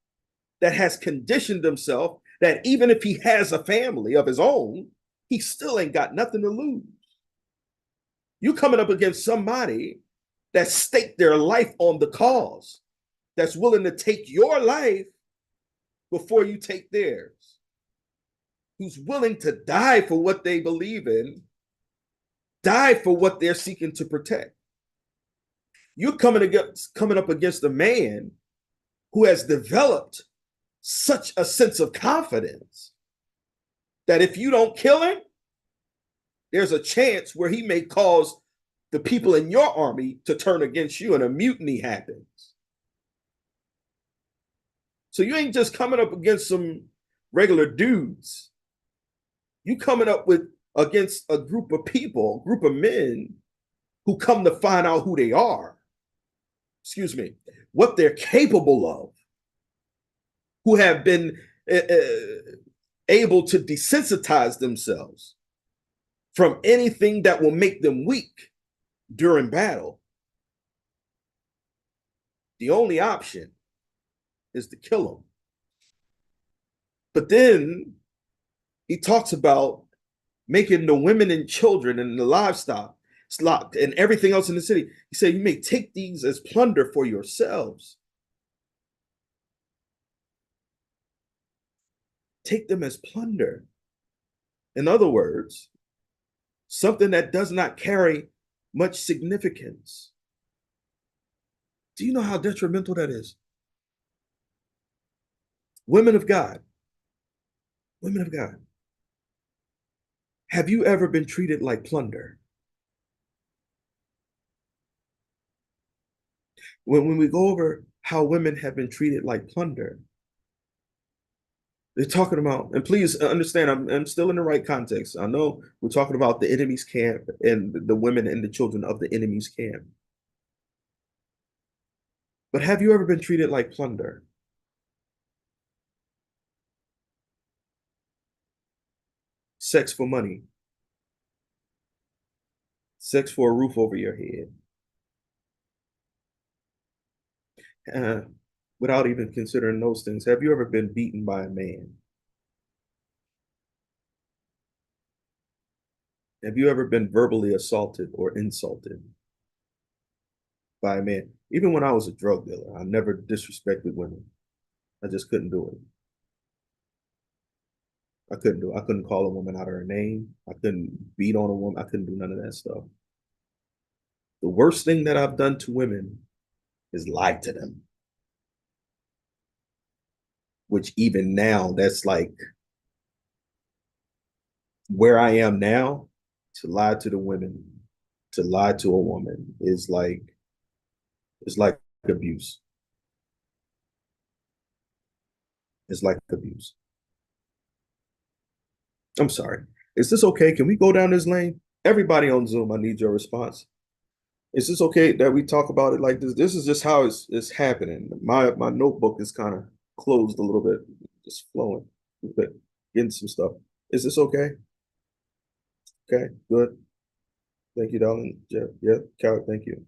that has conditioned himself that even if he has a family of his own, he still ain't got nothing to lose. You coming up against somebody that staked their life on the cause, that's willing to take your life before you take theirs, who's willing to die for what they believe in, die for what they're seeking to protect. You're coming up against a man who has developed such a sense of confidence that if you don't kill him, there's a chance where he may cause the people in your army to turn against you and a mutiny happens. So you ain't just coming up against some regular dudes. You coming up against a group of people, a group of men who come to find out who they are. Excuse me, what they're capable of, who have been able to desensitize themselves from anything that will make them weak during battle. The only option is to kill them. But then he talks about making the women and children and the livestock and everything else in the city. He said, you may take these as plunder for yourselves. Take them as plunder. In other words, something that does not carry much significance. Do you know how detrimental that is? Women of God, have you ever been treated like plunder? When we go over how women have been treated like plunder, they're talking about, and please understand, I'm still in the right context. I know we're talking about the enemy's camp and the women and the children of the enemy's camp. But have you ever been treated like plunder? Sex for money. Sex for a roof over your head. Without even considering those things, have you ever been beaten by a man? Have you ever been verbally assaulted or insulted by a man? Even when I was a drug dealer, I never disrespected women. I just couldn't do it. I couldn't do it. I couldn't call a woman out of her name. I couldn't beat on a woman. I couldn't do none of that stuff. The worst thing that I've done to women is lie to them. Which even now, that's like where I am now. To lie to the women, to lie to a woman is like, it's like abuse. It's like abuse. I'm sorry. Is this okay? Can we go down this lane? Everybody on Zoom, I need your response. Is this okay that we talk about it like this? This is just how it's happening. My notebook is kind of closed a little bit, just flowing, but getting some stuff. Is this okay? Okay, good. Thank you, darling. Jeff. Yeah, Coward, thank you.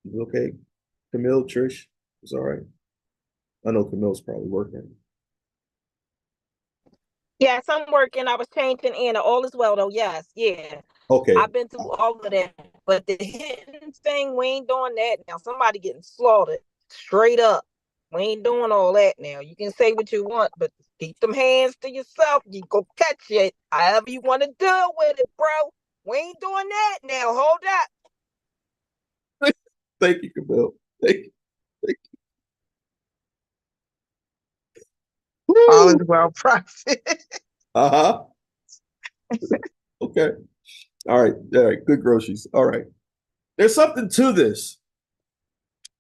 You okay? Camille, Trish, it's all right. I know Camille's probably working. Yes, I'm working. I was changing in. All is well, though. Yes, yeah. Okay. I've been through all of that. But the hitting thing, we ain't doing that now. Somebody getting slaughtered straight up. We ain't doing all that now. You can say what you want, but keep them hands to yourself. You go catch it. However you want to deal with it, bro. We ain't doing that now. Hold up. Thank you, Camille. Thank you. Thank All is you. well, prophet. Uh-huh. Okay. All right. All right. Good groceries. All right. There's something to this.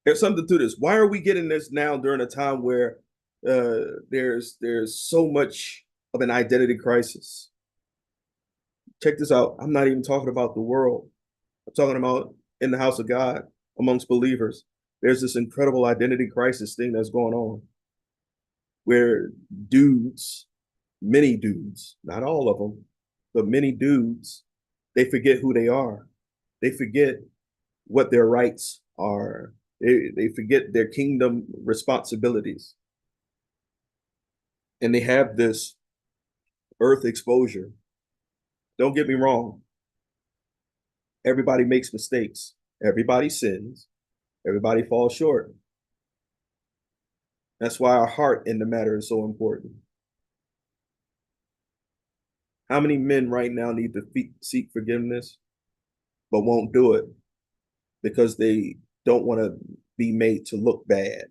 There's something to this. Why are we getting this now during a time where there's so much of an identity crisis? Check this out. I'm not even talking about the world. I'm talking about in the house of God amongst believers. There's this incredible identity crisis thing that's going on where dudes, many dudes, not all of them, but many dudes, they forget who they are. They forget what their rights are. They forget their kingdom responsibilities. And they have this earth exposure. Don't get me wrong. Everybody makes mistakes. Everybody sins. Everybody falls short. That's why our heart in the matter is so important. How many men right now need to seek forgiveness, but won't do it because they don't want to be made to look bad?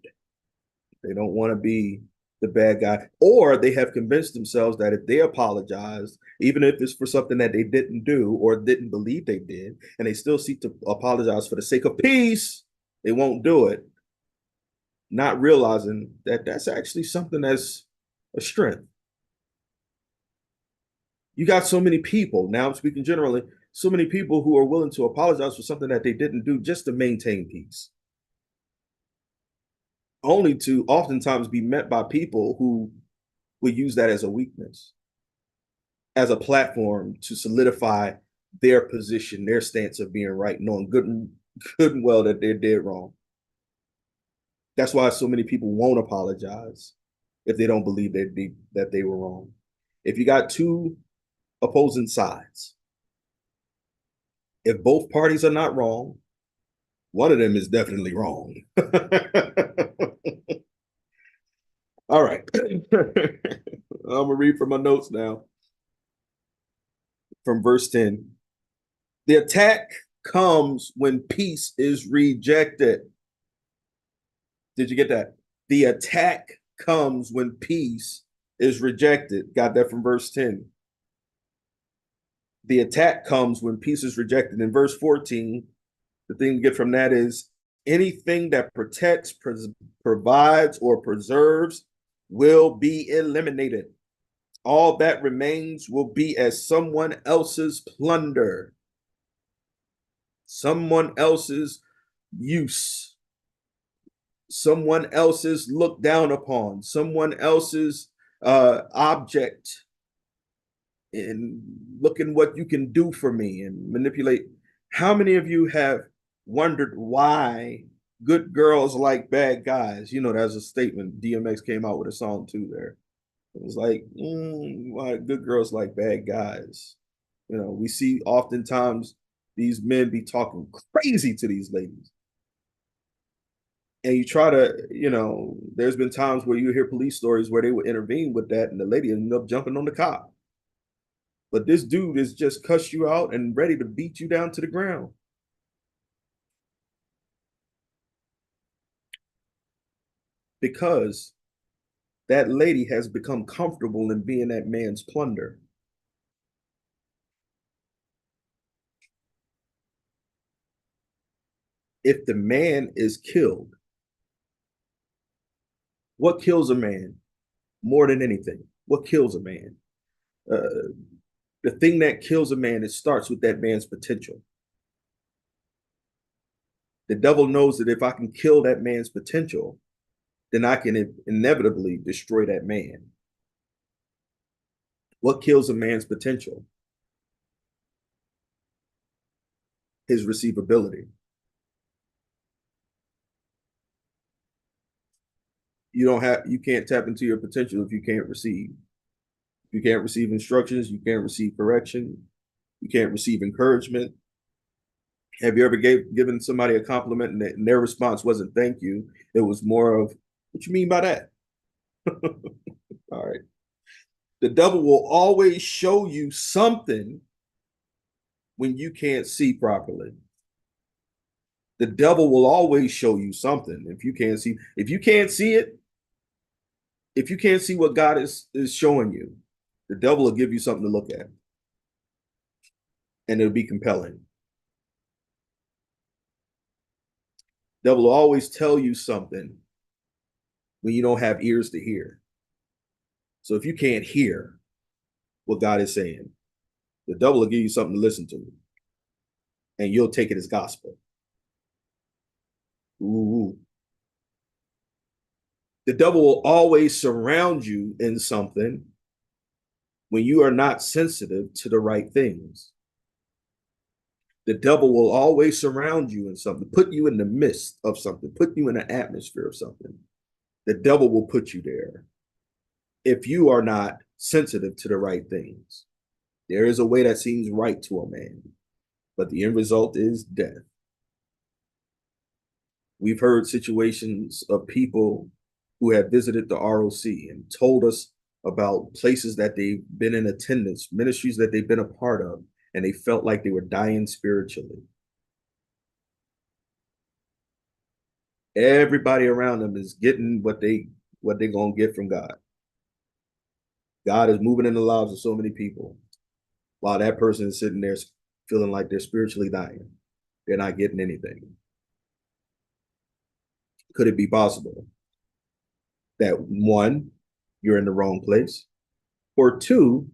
They don't want to be the bad guy, or they have convinced themselves that if they apologize, even if it's for something that they didn't do or didn't believe they did, and they still seek to apologize for the sake of peace, they won't do it, not realizing that that's actually something that's a strength. You got so many people, now I'm speaking generally, so many people who are willing to apologize for something that they didn't do just to maintain peace, only to oftentimes be met by people who will use that as a weakness, as a platform to solidify their position, their stance of being right, knowing good and well that they're dead wrong. That's why so many people won't apologize if they don't believe that they were wrong. If you got two opposing sides, if both parties are not wrong, one of them is definitely wrong. All right. I'm going to read from my notes now from verse 10. The attack comes when peace is rejected. Did you get that? The attack comes when peace is rejected. Got that from verse 10. The attack comes when peace is rejected. In verse 14, the thing we get from that is anything that protects, provides, or preserves will be eliminated. All that remains will be as someone else's plunder, someone else's use, someone else's looked down upon, someone else's object, and looking what you can do for me and manipulate. How many of you have wondered why good girls like bad guys? You know, there's a statement. DMX came out with a song too there. It was like, why good girls like bad guys? You know, we see oftentimes these men be talking crazy to these ladies. And you try to, you know, there's been times where you hear police stories where they would intervene with that and the lady ended up jumping on the cop. But this dude is just cuss you out and ready to beat you down to the ground. Because that lady has become comfortable in being that man's plunder. If the man is killed, what kills a man more than anything? What kills a man? The thing that kills a man, it starts with that man's potential. The devil knows that if I can kill that man's potential, then I can inevitably destroy that man. What kills a man's potential? His receivability. You can't tap into your potential if you can't receive. If you can't receive instructions, you can't receive correction, you can't receive encouragement. Have you ever given somebody a compliment and their response wasn't thank you? It was more of, what you mean by that? All right. The devil will always show you something when you can't see properly. The devil will always show you something if you can't see. If you can't see it, if you can't see what God is showing you, the devil will give you something to look at, and it'll be compelling. The devil will always tell you something when you don't have ears to hear. So if you can't hear what God is saying, the devil will give you something to listen to, and you'll take it as gospel. Ooh. The devil will always surround you in something when you are not sensitive to the right things. The devil will always surround you in something, put you in the midst of something, put you in an atmosphere of something. The devil will put you there if you are not sensitive to the right things. There is a way that seems right to a man, but the end result is death. We've heard situations of people who have visited the ROC and told us about places that they've been in attendance, ministries that they've been a part of, and they felt like they were dying spiritually. Everybody around them is getting what they're gonna get from God. God is moving in the lives of so many people, while that person is sitting there feeling like they're spiritually dying. They're not getting anything. Could it be possible that one, you're in the wrong place, or two,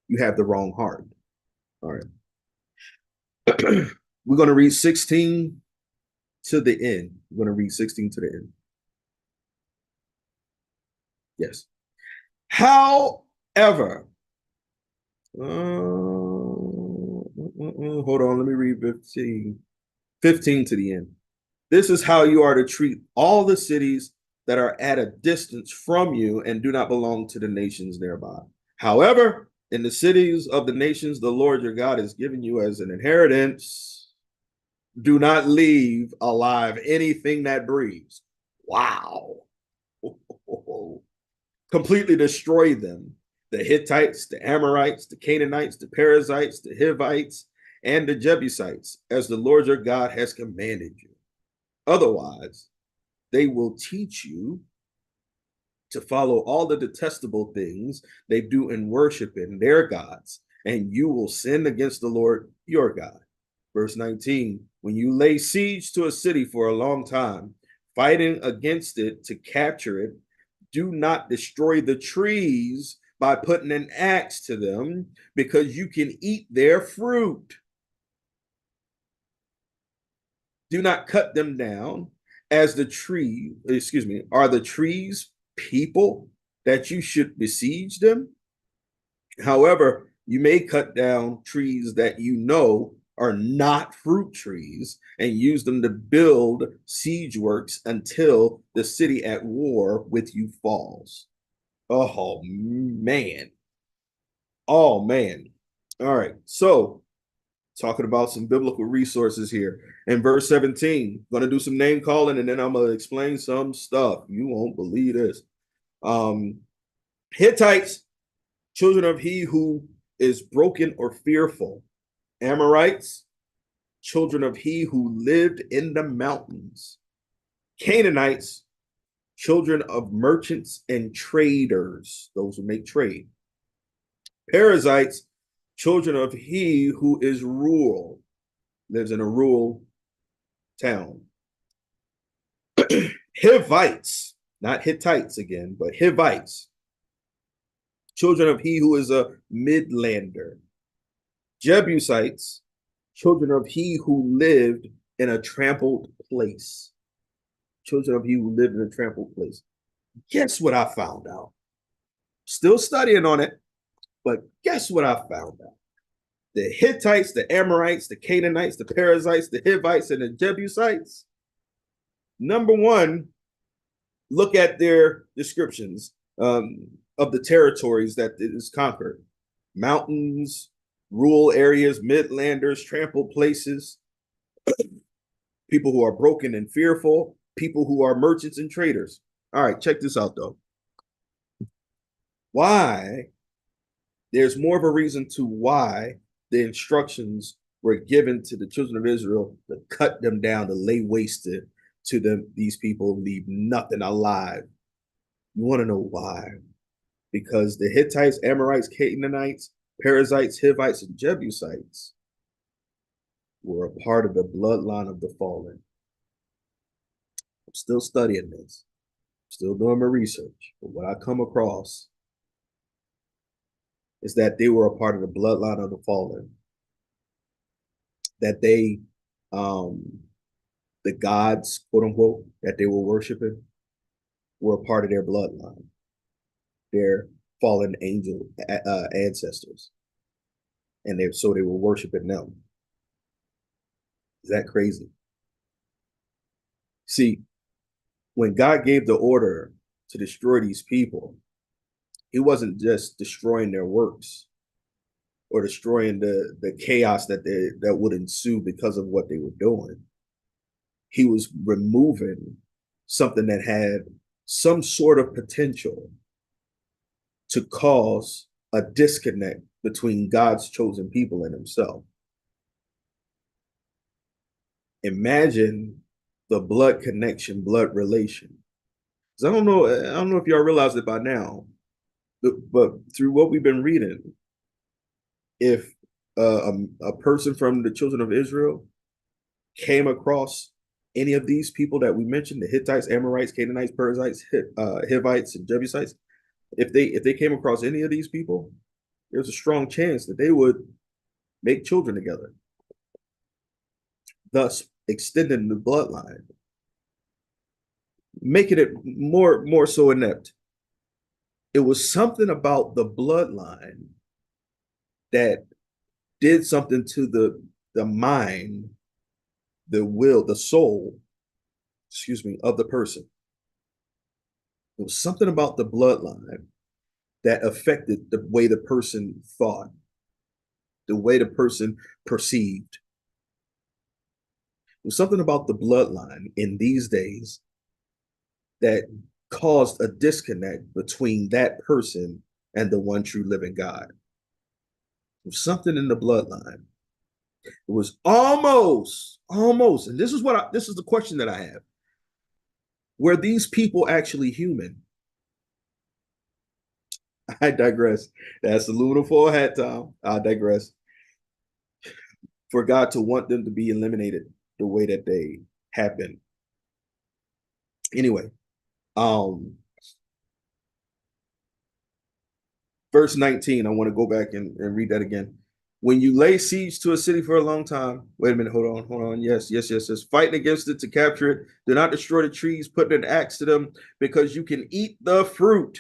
you have the wrong heart? All right. We're going to read 16 to the end. We're going to read 16 to the end. Yes. However, hold on, let me read 15 to the end. This is how you are to treat all the cities that are at a distance from you and do not belong to the nations nearby. However, in the cities of the nations the Lord your God has given you as an inheritance, do not leave alive anything that breathes. Wow. Completely destroy them. The Hittites, the Amorites, the Canaanites, the Perizzites, the Hivites, and the Jebusites, as the Lord your God has commanded you. Otherwise, they will teach you to follow all the detestable things they do in worshiping their gods, and you will sin against the Lord your God. Verse 19, when you lay siege to a city for a long time, fighting against it to capture it, do not destroy the trees by putting an axe to them, because you can eat their fruit. Do not cut them down as the tree, are the trees people that you should besiege them? However, you may cut down trees that you know are not fruit trees and use them to build siege works until the city at war with you falls. Oh, man. Oh, man. All right. So, talking about some biblical resources here. In verse 17, going to do some name calling, and then I'm going to explain some stuff. You won't believe this. Hittites, children of he who is broken or fearful. Amorites, children of he who lived in the mountains. Canaanites, children of merchants and traders, those who make trade. Perizzites, children of he who is rural, lives in a rural town. Hivites, not Hittites again, but Hivites, children of he who is a midlander. Jebusites, children of he who lived in a trampled place. Children of you lived in a trampled place. Guess what I found out? Still studying on it, but guess what I found out? The Hittites, the Amorites, the Canaanites, the Perizzites, the Hivites, and the Jebusites. Number one, look at their descriptions of the territories that it is conquered. Mountains, rural areas, midlanders, trampled places, people who are broken and fearful, people who are merchants and traders. All right, check this out, though. Why? There's more of a reason to why the instructions were given to the children of Israel to cut them down, to lay waste to them, these people, leave nothing alive. You want to know why? Because the Hittites, Amorites, Canaanites, Perizzites, Hivites, and Jebusites were a part of the bloodline of the fallen. I'm still studying this, still doing my research, but what I come across is that they were a part of the bloodline of the fallen. That they, the gods, quote unquote, that they were worshiping were a part of their bloodline, their fallen angel ancestors. And so they were worshiping them. Is that crazy? See, when God gave the order to destroy these people, he wasn't just destroying their works or destroying the chaos that would ensue because of what they were doing. He was removing something that had some sort of potential to cause a disconnect between God's chosen people and himself. Imagine the blood connection, blood relation. Because I don't know if y'all realize it by now, but through what we've been reading, if a person from the children of Israel came across any of these people that we mentioned, the Hittites, Amorites, Canaanites, Perizzites, Hivites, and Jebusites, if they came across any of these people, there's a strong chance that they would make children together, thus extending the bloodline, making it more so inept. It was something about the bloodline that did something to the mind, the will, the soul, of the person. It was something about the bloodline that affected the way the person thought, the way the person perceived. It was something about the bloodline in these days that caused a disconnect between that person and the one true living God. There was something in the bloodline. It was almost, and this is the question that I have. Were these people actually human? I digress. That's a little for a hat, Tom. I digress. For God to want them to be eliminated the way that they have been. Anyway, verse 19, I want to go back and read that again. When you lay siege to a city for a long time, wait a minute, hold on. Yes. Fighting against it to capture it. Do not destroy the trees, put an axe to them, because you can eat the fruit.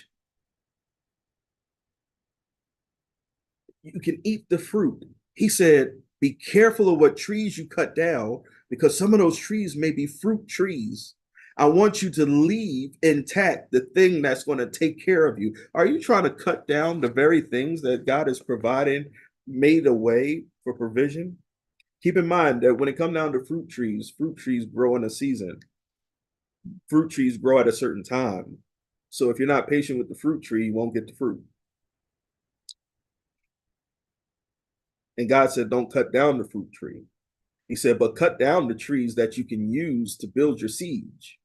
You can eat the fruit. He said, be careful of what trees you cut down, because some of those trees may be fruit trees. I want you to leave intact the thing that's going to take care of you. Are you trying to cut down the very things that God is providing, made a way for provision? Keep in mind that when it comes down to fruit trees grow in a season. Fruit trees grow at a certain time. So if you're not patient with the fruit tree, you won't get the fruit. And God said, don't cut down the fruit tree. He said, but cut down the trees that you can use to build your siege.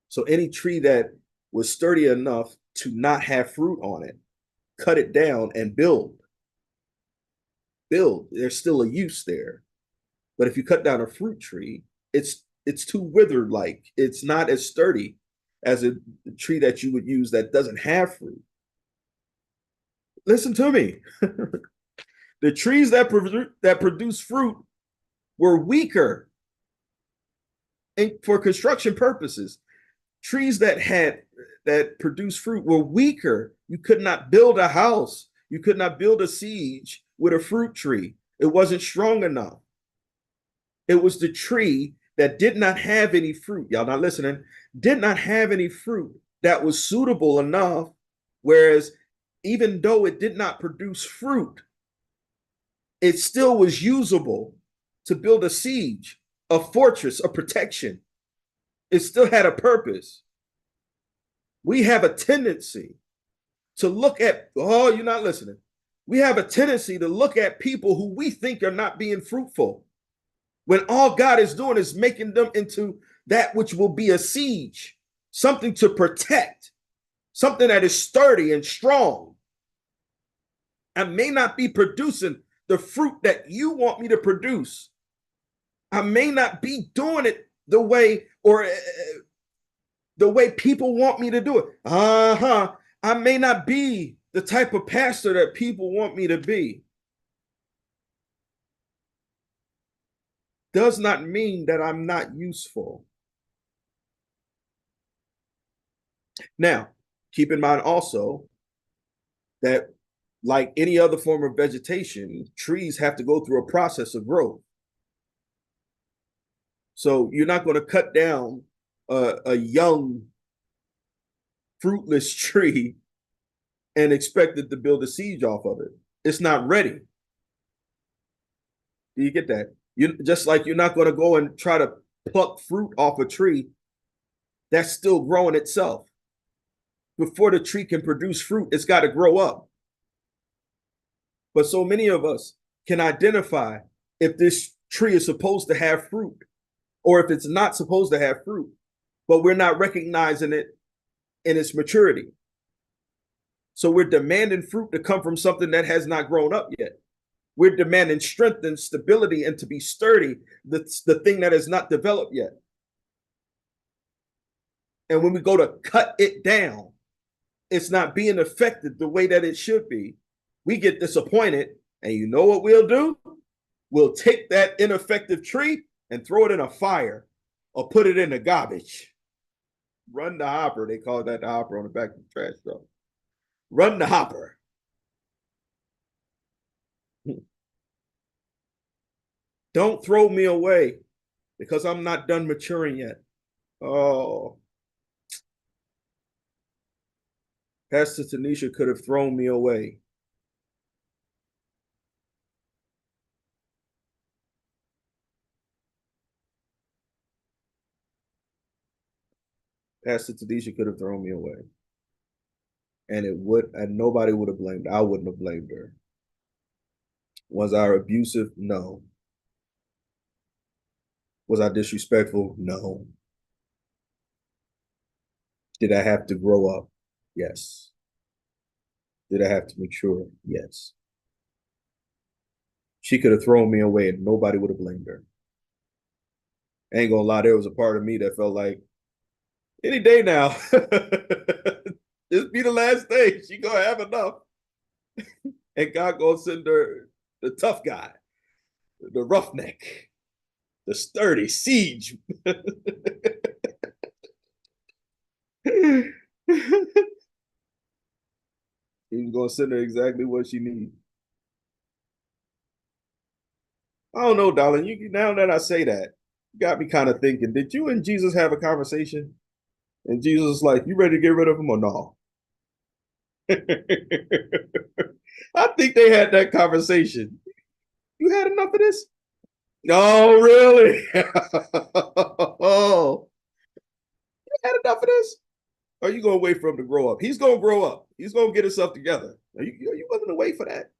So any tree that was sturdy enough to not have fruit on it, cut it down and build. There's still a use there. But if you cut down a fruit tree, it's too withered like. It's not as sturdy as a tree that you would use that doesn't have fruit. Listen to me. The trees that produce fruit were weaker for construction purposes. Trees that produced fruit were weaker. You could not build a house. You could not build a siege with a fruit tree. It wasn't strong enough. It was the tree that did not have any fruit. Y'all not listening? Did not have any fruit that was suitable enough. Whereas, even though it did not produce fruit, it still was usable to build a siege, a fortress, a protection. It still had a purpose. We have a tendency to look at, oh, you're not listening. We have a tendency to look at people who we think are not being fruitful when all God is doing is making them into that which will be a siege, something to protect, something that is sturdy and strong. I may not be producing the fruit that you want me to produce. I may not be doing it the way people want me to do it. I may not be the type of pastor that people want me to be. Does not mean that I'm not useful. Now, keep in mind also that, like any other form of vegetation, trees have to go through a process of growth. So you're not going to cut down a young, fruitless tree and expect it to build a siege off of it. It's not ready. Do you get that? You just like you're not going to go and try to pluck fruit off a tree that's still growing itself. Before the tree can produce fruit, it's got to grow up. But so many of us can identify if this tree is supposed to have fruit or if it's not supposed to have fruit, but we're not recognizing it in its maturity. So we're demanding fruit to come from something that has not grown up yet. We're demanding strength and stability and to be sturdy, the thing that has not developed yet. And when we go to cut it down, it's not being affected the way that it should be. We get disappointed, and you know what we'll do? We'll take that ineffective tree and throw it in a fire or put it in the garbage. Run the hopper. They call that the hopper on the back of the trash truck. Run the hopper. Don't throw me away because I'm not done maturing yet. Oh, Pastor Tanisha could have thrown me away. Pastor Tanisha could have thrown me away. And nobody would have blamed her. I wouldn't have blamed her. Was I abusive? No. Was I disrespectful? No. Did I have to grow up? Yes. Did I have to mature? Yes. She could have thrown me away and nobody would have blamed her. I ain't gonna lie, there was a part of me that felt like any day now, this be the last day. She gonna have enough. And God gonna send her the tough guy, the roughneck, the sturdy siege. He's gonna send her exactly what she needs. I don't know, darling. Now that I say that, you got me kind of thinking, did you and Jesus have a conversation? And Jesus is like, you ready to get rid of him or no? I think they had that conversation. You had enough of this? No, really? Oh, you had enough of this? Or are you gonna wait for him to grow up? He's gonna grow up. He's gonna get himself together. Are you willing to wait for that?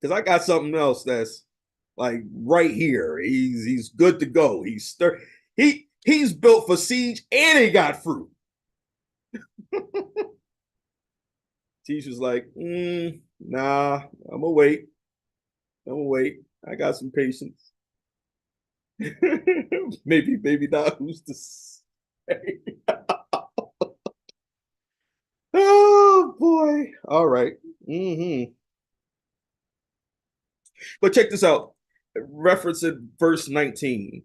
Because I got something else that's like right here. He's good to go. He's built for siege and he got fruit. Teacher's like, nah, I'm gonna wait. I got some patience. maybe not. Who's to say? Oh boy. All right. But check this out. referencing verse 19,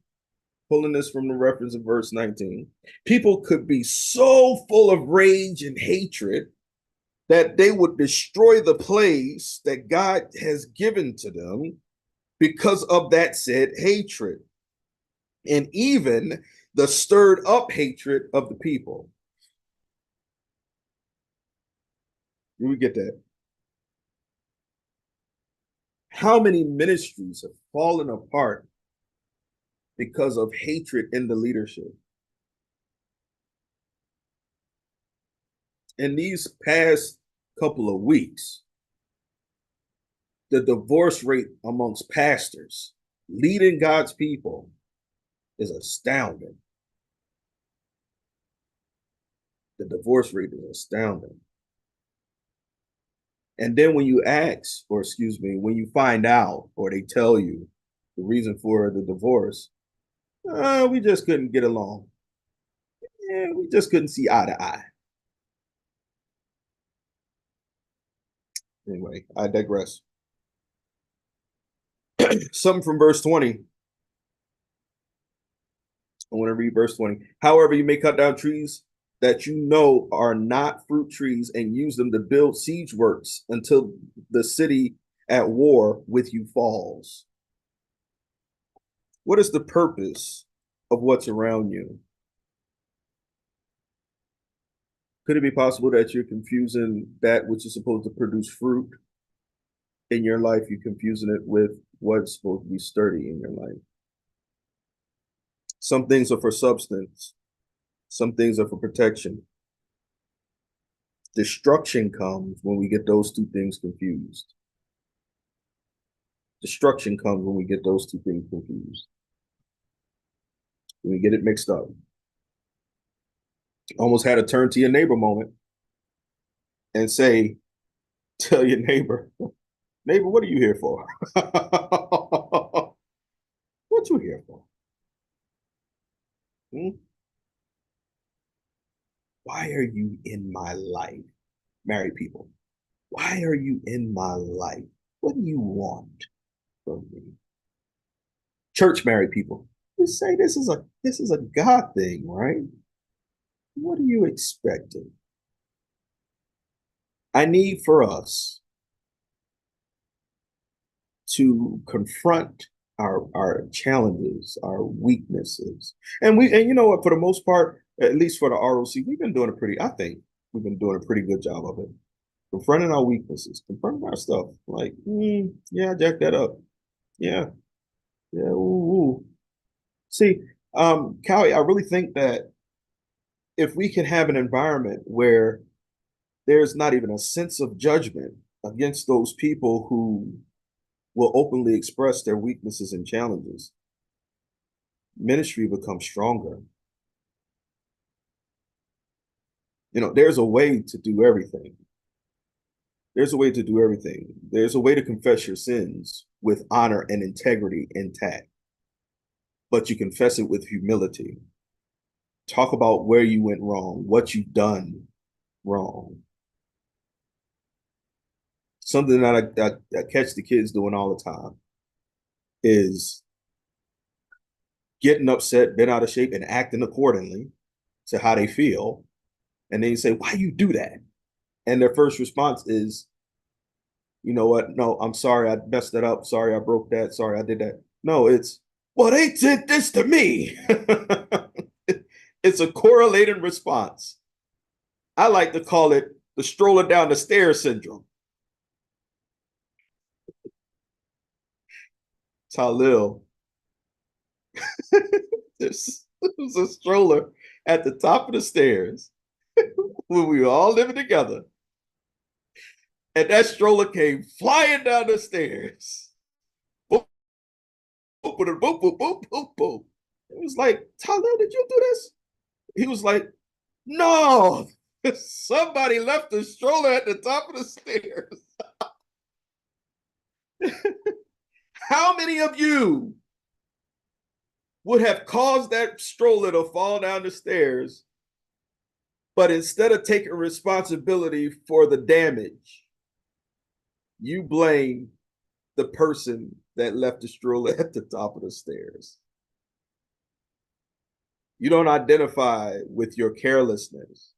pulling this from the reference of verse 19. People could be so full of rage and hatred that they would destroy the place that God has given to them because of that said hatred, and even the stirred up hatred of the people. We get that. How many ministries have fallen apart because of hatred in the leadership? In these past couple of weeks, the divorce rate amongst pastors leading God's people is astounding. The divorce rate is astounding. And then when you ask, or excuse me, when you find out, or they tell you the reason for the divorce, we just couldn't get along. Yeah, we just couldn't see eye to eye. Anyway, I digress. Something from verse 20. I want to read verse 20. However, you may cut down trees that you know are not fruit trees and use them to build siege works until the city at war with you falls. What is the purpose of what's around you? Could it be possible that you're confusing that which is supposed to produce fruit in your life? You're confusing it with what's supposed to be sturdy in your life. Some things are for substance. Some things are for protection. Destruction comes when we get those two things confused. Destruction comes when we get those two things confused. When we get it mixed up. Almost had a turn to your neighbor moment and say, tell your neighbor, neighbor, what are you here for? What you here for? Why are you in my life? Married people, why are you in my life? What do you want from me? Church married people, you say this is a God thing, right? What are you expecting? I need for us to confront our challenges, our weaknesses. And you know what, for the most part, at least for the ROC, we've been doing we've been doing a pretty good job of it. Confronting our weaknesses, confronting our stuff. Like, yeah, jack that up. Yeah. Yeah. Ooh. See, Callie, I really think that if we can have an environment where there's not even a sense of judgment against those people who will openly express their weaknesses and challenges, ministry becomes stronger. You know, there's a way to do everything. There's a way to do everything. There's a way to confess your sins with honor and integrity intact, but you confess it with humility. Talk about where you went wrong, what you've done wrong. Something that I catch the kids doing all the time is getting upset, bent out of shape, and acting accordingly to how they feel. And then you say, why you do that? And their first response is, you know what? No, I'm sorry, I messed that up. Sorry, I broke that. Sorry, I did that. No, it's, well, they did this to me. It's a correlated response. I like to call it the stroller down the stairs syndrome. Talil, there's a stroller at the top of the stairs when we were all living together. And that stroller came flying down the stairs. Boop, boop, boop, boop, boop, boop, boop, boop. It was like, Talil, did you do this? He was like, no, somebody left the stroller at the top of the stairs. How many of you would have caused that stroller to fall down the stairs, but instead of taking responsibility for the damage, you blame the person that left the stroller at the top of the stairs. You don't identify with your carelessness.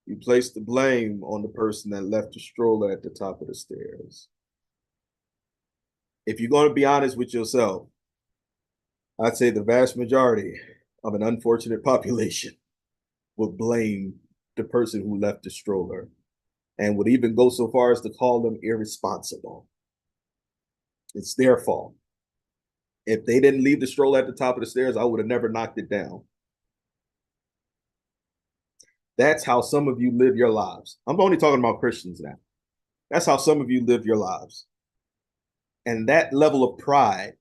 You place the blame on the person that left the stroller at the top of the stairs. If you're going to be honest with yourself, I'd say the vast majority of an unfortunate population would blame the person who left the stroller and would even go so far as to call them irresponsible. It's their fault. If they didn't leave the stroller at the top of the stairs, I would have never knocked it down. That's how some of you live your lives. I'm only talking about Christians now. That's how some of you live your lives. And that level of pride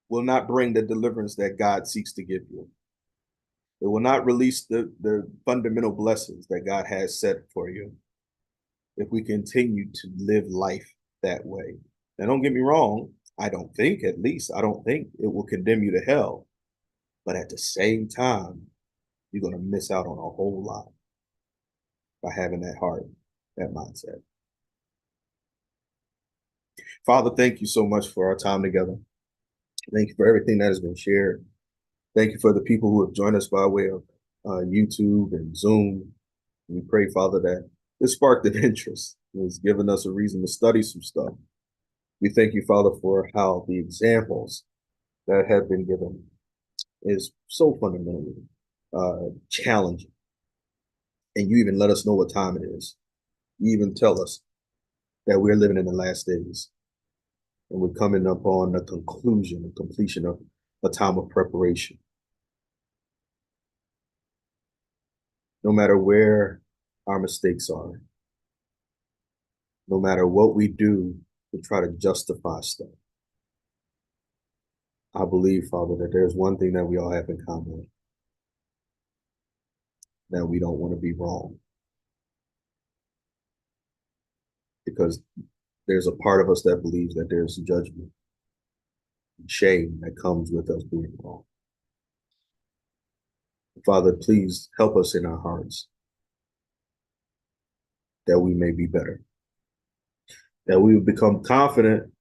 will not bring the deliverance that God seeks to give you. It will not release the fundamental blessings that God has set for you if we continue to live life that way. Now, don't get me wrong. I don't think it will condemn you to hell. But at the same time, you're going to miss out on a whole lot by having that heart, that mindset. Father, thank you so much for our time together. Thank you for everything that has been shared. Thank you for the people who have joined us by way of YouTube and Zoom. We pray, Father, that this sparked an interest. It's given us a reason to study some stuff. We thank you, Father, for how the examples that have been given is so fundamentally challenging. And you even let us know what time it is. You even tell us that we're living in the last days. And we're coming upon the conclusion and completion of a time of preparation. No matter where our mistakes are, no matter what we do to try to justify stuff, I believe, Father, that there's one thing that we all have in common, that we don't want to be wrong. Because there's a part of us that believes that there's judgment and shame that comes with us being wrong. Father, please help us in our hearts that we may be better, that we will become confident,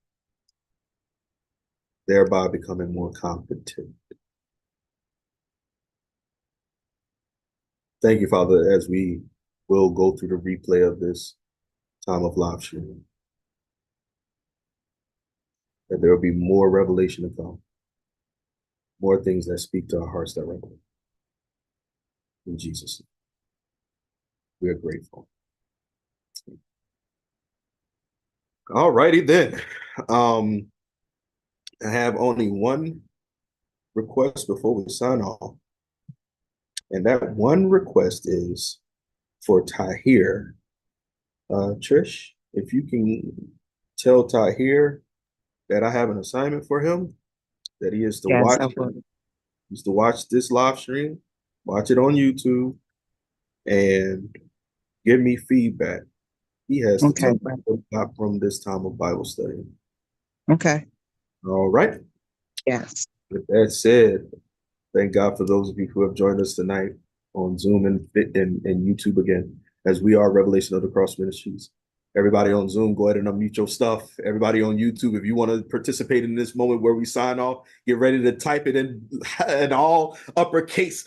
thereby becoming more competent. Thank you, Father, as we will go through the replay of this time of live streaming, that there will be more revelation to come, more things that speak to our hearts directly. In Jesus' name, we are grateful. All righty then. I have only one request before we sign off. And that one request is for Tahir. Trish, if you can tell Tahir that I have an assignment for him, that he is to watch this live stream, watch it on YouTube, and give me feedback. He has to tell me what he got from this time of Bible study. Okay. All right. Yes. With that said, thank God for those of you who have joined us tonight on Zoom and YouTube again, as we are Revelation of the Cross Ministries. Everybody on Zoom, go ahead and unmute your stuff. Everybody on YouTube, if you want to participate in this moment where we sign off, get ready to type it in all uppercase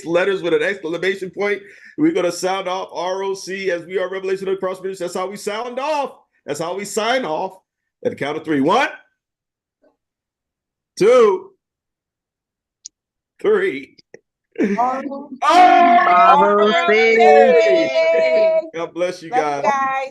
letters with an exclamation point. We're going to sound off ROC as we are Revelation of the Cross Ministries. That's how we sound off. That's how we sign off. At the count of 3. 1, 2, 3. ROC. God bless you Love guys. you guys.